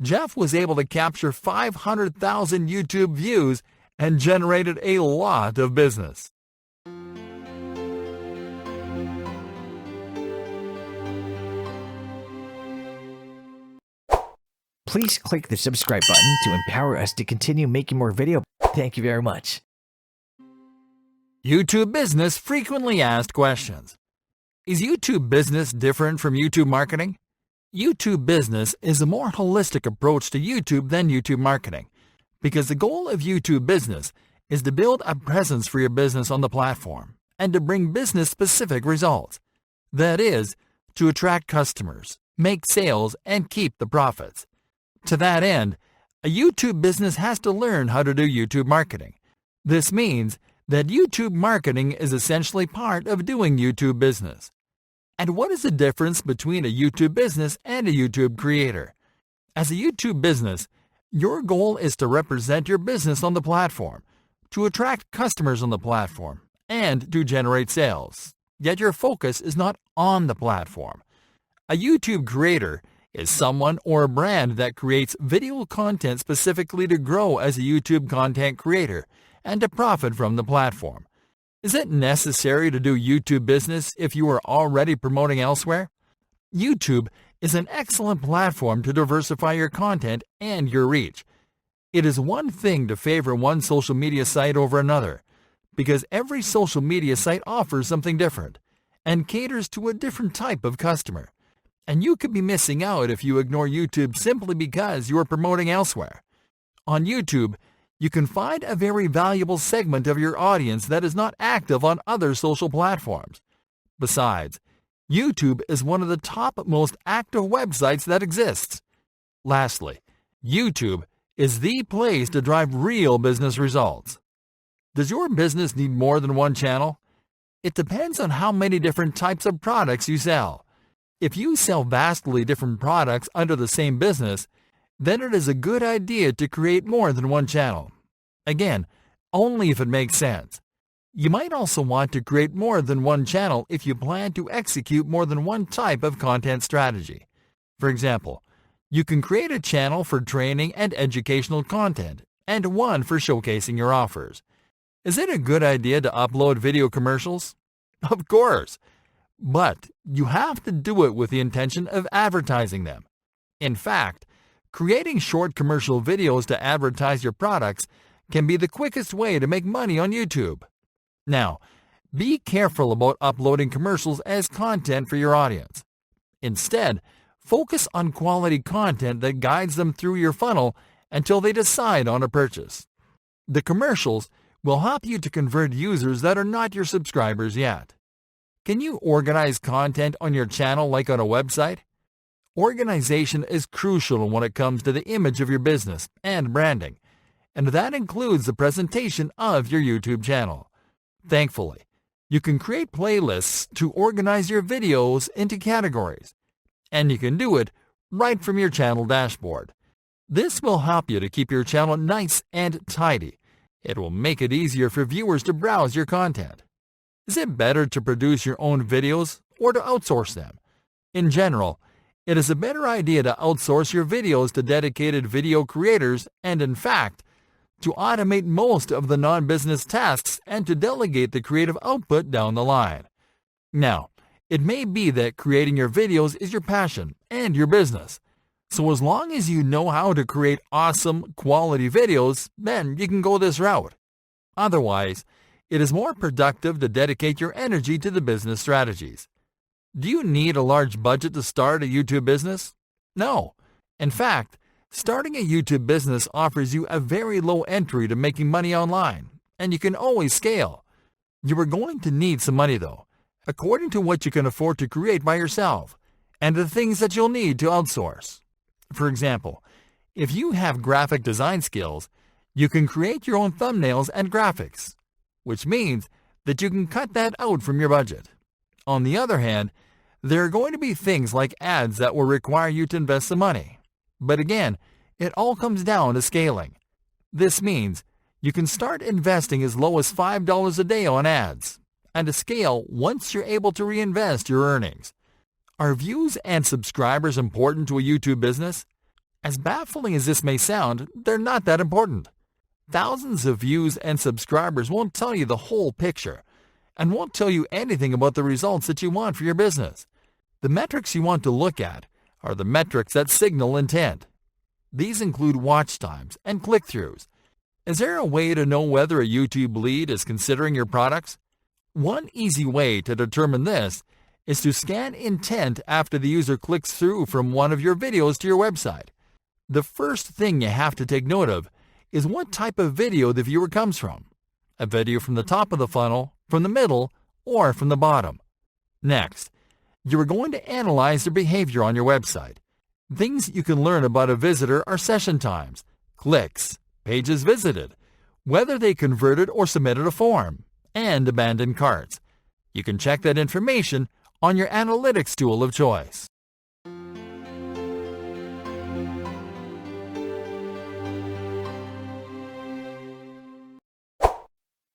Jeff was able to capture 500,000 YouTube views and generated a lot of business. Please click the subscribe button to empower us to continue making more video. Thank you very much. YouTube business frequently asked questions. Is YouTube business different from YouTube marketing? YouTube business is a more holistic approach to YouTube than YouTube marketing, because the goal of YouTube business is to build a presence for your business on the platform and to bring business-specific results. That is, to attract customers, make sales, and keep the profits. To that end, a YouTube business has to learn how to do YouTube marketing. This means that YouTube marketing is essentially part of doing YouTube business. And what is the difference between a YouTube business and a YouTube creator? As a YouTube business, your goal is to represent your business on the platform, to attract customers on the platform, and to generate sales. Yet your focus is not on the platform. A YouTube creator is someone or a brand that creates video content specifically to grow as a YouTube content creator and to profit from the platform. Is it necessary to do YouTube business if you are already promoting elsewhere? YouTube is an excellent platform to diversify your content and your reach. It is one thing to favor one social media site over another, because every social media site offers something different and caters to a different type of customer. And you could be missing out if you ignore YouTube simply because you are promoting elsewhere. On YouTube, you can find a very valuable segment of your audience that is not active on other social platforms. Besides, YouTube is one of the top most active websites that exists. Lastly, YouTube is the place to drive real business results. Does your business need more than one channel? It depends on how many different types of products you sell. If you sell vastly different products under the same business, then it is a good idea to create more than one channel. Again, only if it makes sense. You might also want to create more than one channel if you plan to execute more than one type of content strategy. For example, you can create a channel for training and educational content and one for showcasing your offers. Is it a good idea to upload video commercials? Of course, but you have to do it with the intention of advertising them. In fact, creating short commercial videos to advertise your products can be the quickest way to make money on YouTube. Now, be careful about uploading commercials as content for your audience. Instead, focus on quality content that guides them through your funnel until they decide on a purchase. The commercials will help you to convert users that are not your subscribers yet. Can you organize content on your channel like on a website? Organization is crucial when it comes to the image of your business and branding, and that includes the presentation of your YouTube channel. Thankfully, you can create playlists to organize your videos into categories, and you can do it right from your channel dashboard. This will help you to keep your channel nice and tidy. It will make it easier for viewers to browse your content. Is it better to produce your own videos or to outsource them? In general, it is a better idea to outsource your videos to dedicated video creators and, in fact, to automate most of the non-business tasks and to delegate the creative output down the line. Now, it may be that creating your videos is your passion and your business. So as long as you know how to create awesome, quality videos, then you can go this route. Otherwise, it is more productive to dedicate your energy to the business strategies. Do you need a large budget to start a YouTube business? No. In fact, starting a YouTube business offers you a very low entry to making money online, and you can always scale. You are going to need some money though, according to what you can afford to create by yourself, and the things that you'll need to outsource. For example, if you have graphic design skills, you can create your own thumbnails and graphics, which means that you can cut that out from your budget. On the other hand, there are going to be things like ads that will require you to invest some money. But again, it all comes down to scaling. This means you can start investing as low as $5 a day on ads, and to scale once you're able to reinvest your earnings. Are views and subscribers important to a YouTube business? As baffling as this may sound, they're not that important. Thousands of views and subscribers won't tell you the whole picture, and won't tell you anything about the results that you want for your business. The metrics you want to look at are the metrics that signal intent. These include watch times and click-throughs. Is there a way to know whether a YouTube lead is considering your products? One easy way to determine this is to scan intent after the user clicks through from one of your videos to your website. The first thing you have to take note of is what type of video the viewer comes from. A video from the top of the funnel, from the middle, or from the bottom. Next, you are going to analyze their behavior on your website. Things you can learn about a visitor are session times, clicks, pages visited, whether they converted or submitted a form, and abandoned carts. You can check that information on your analytics tool of choice.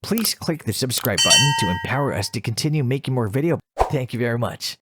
Please click the subscribe button to empower us to continue making more video. Thank you very much.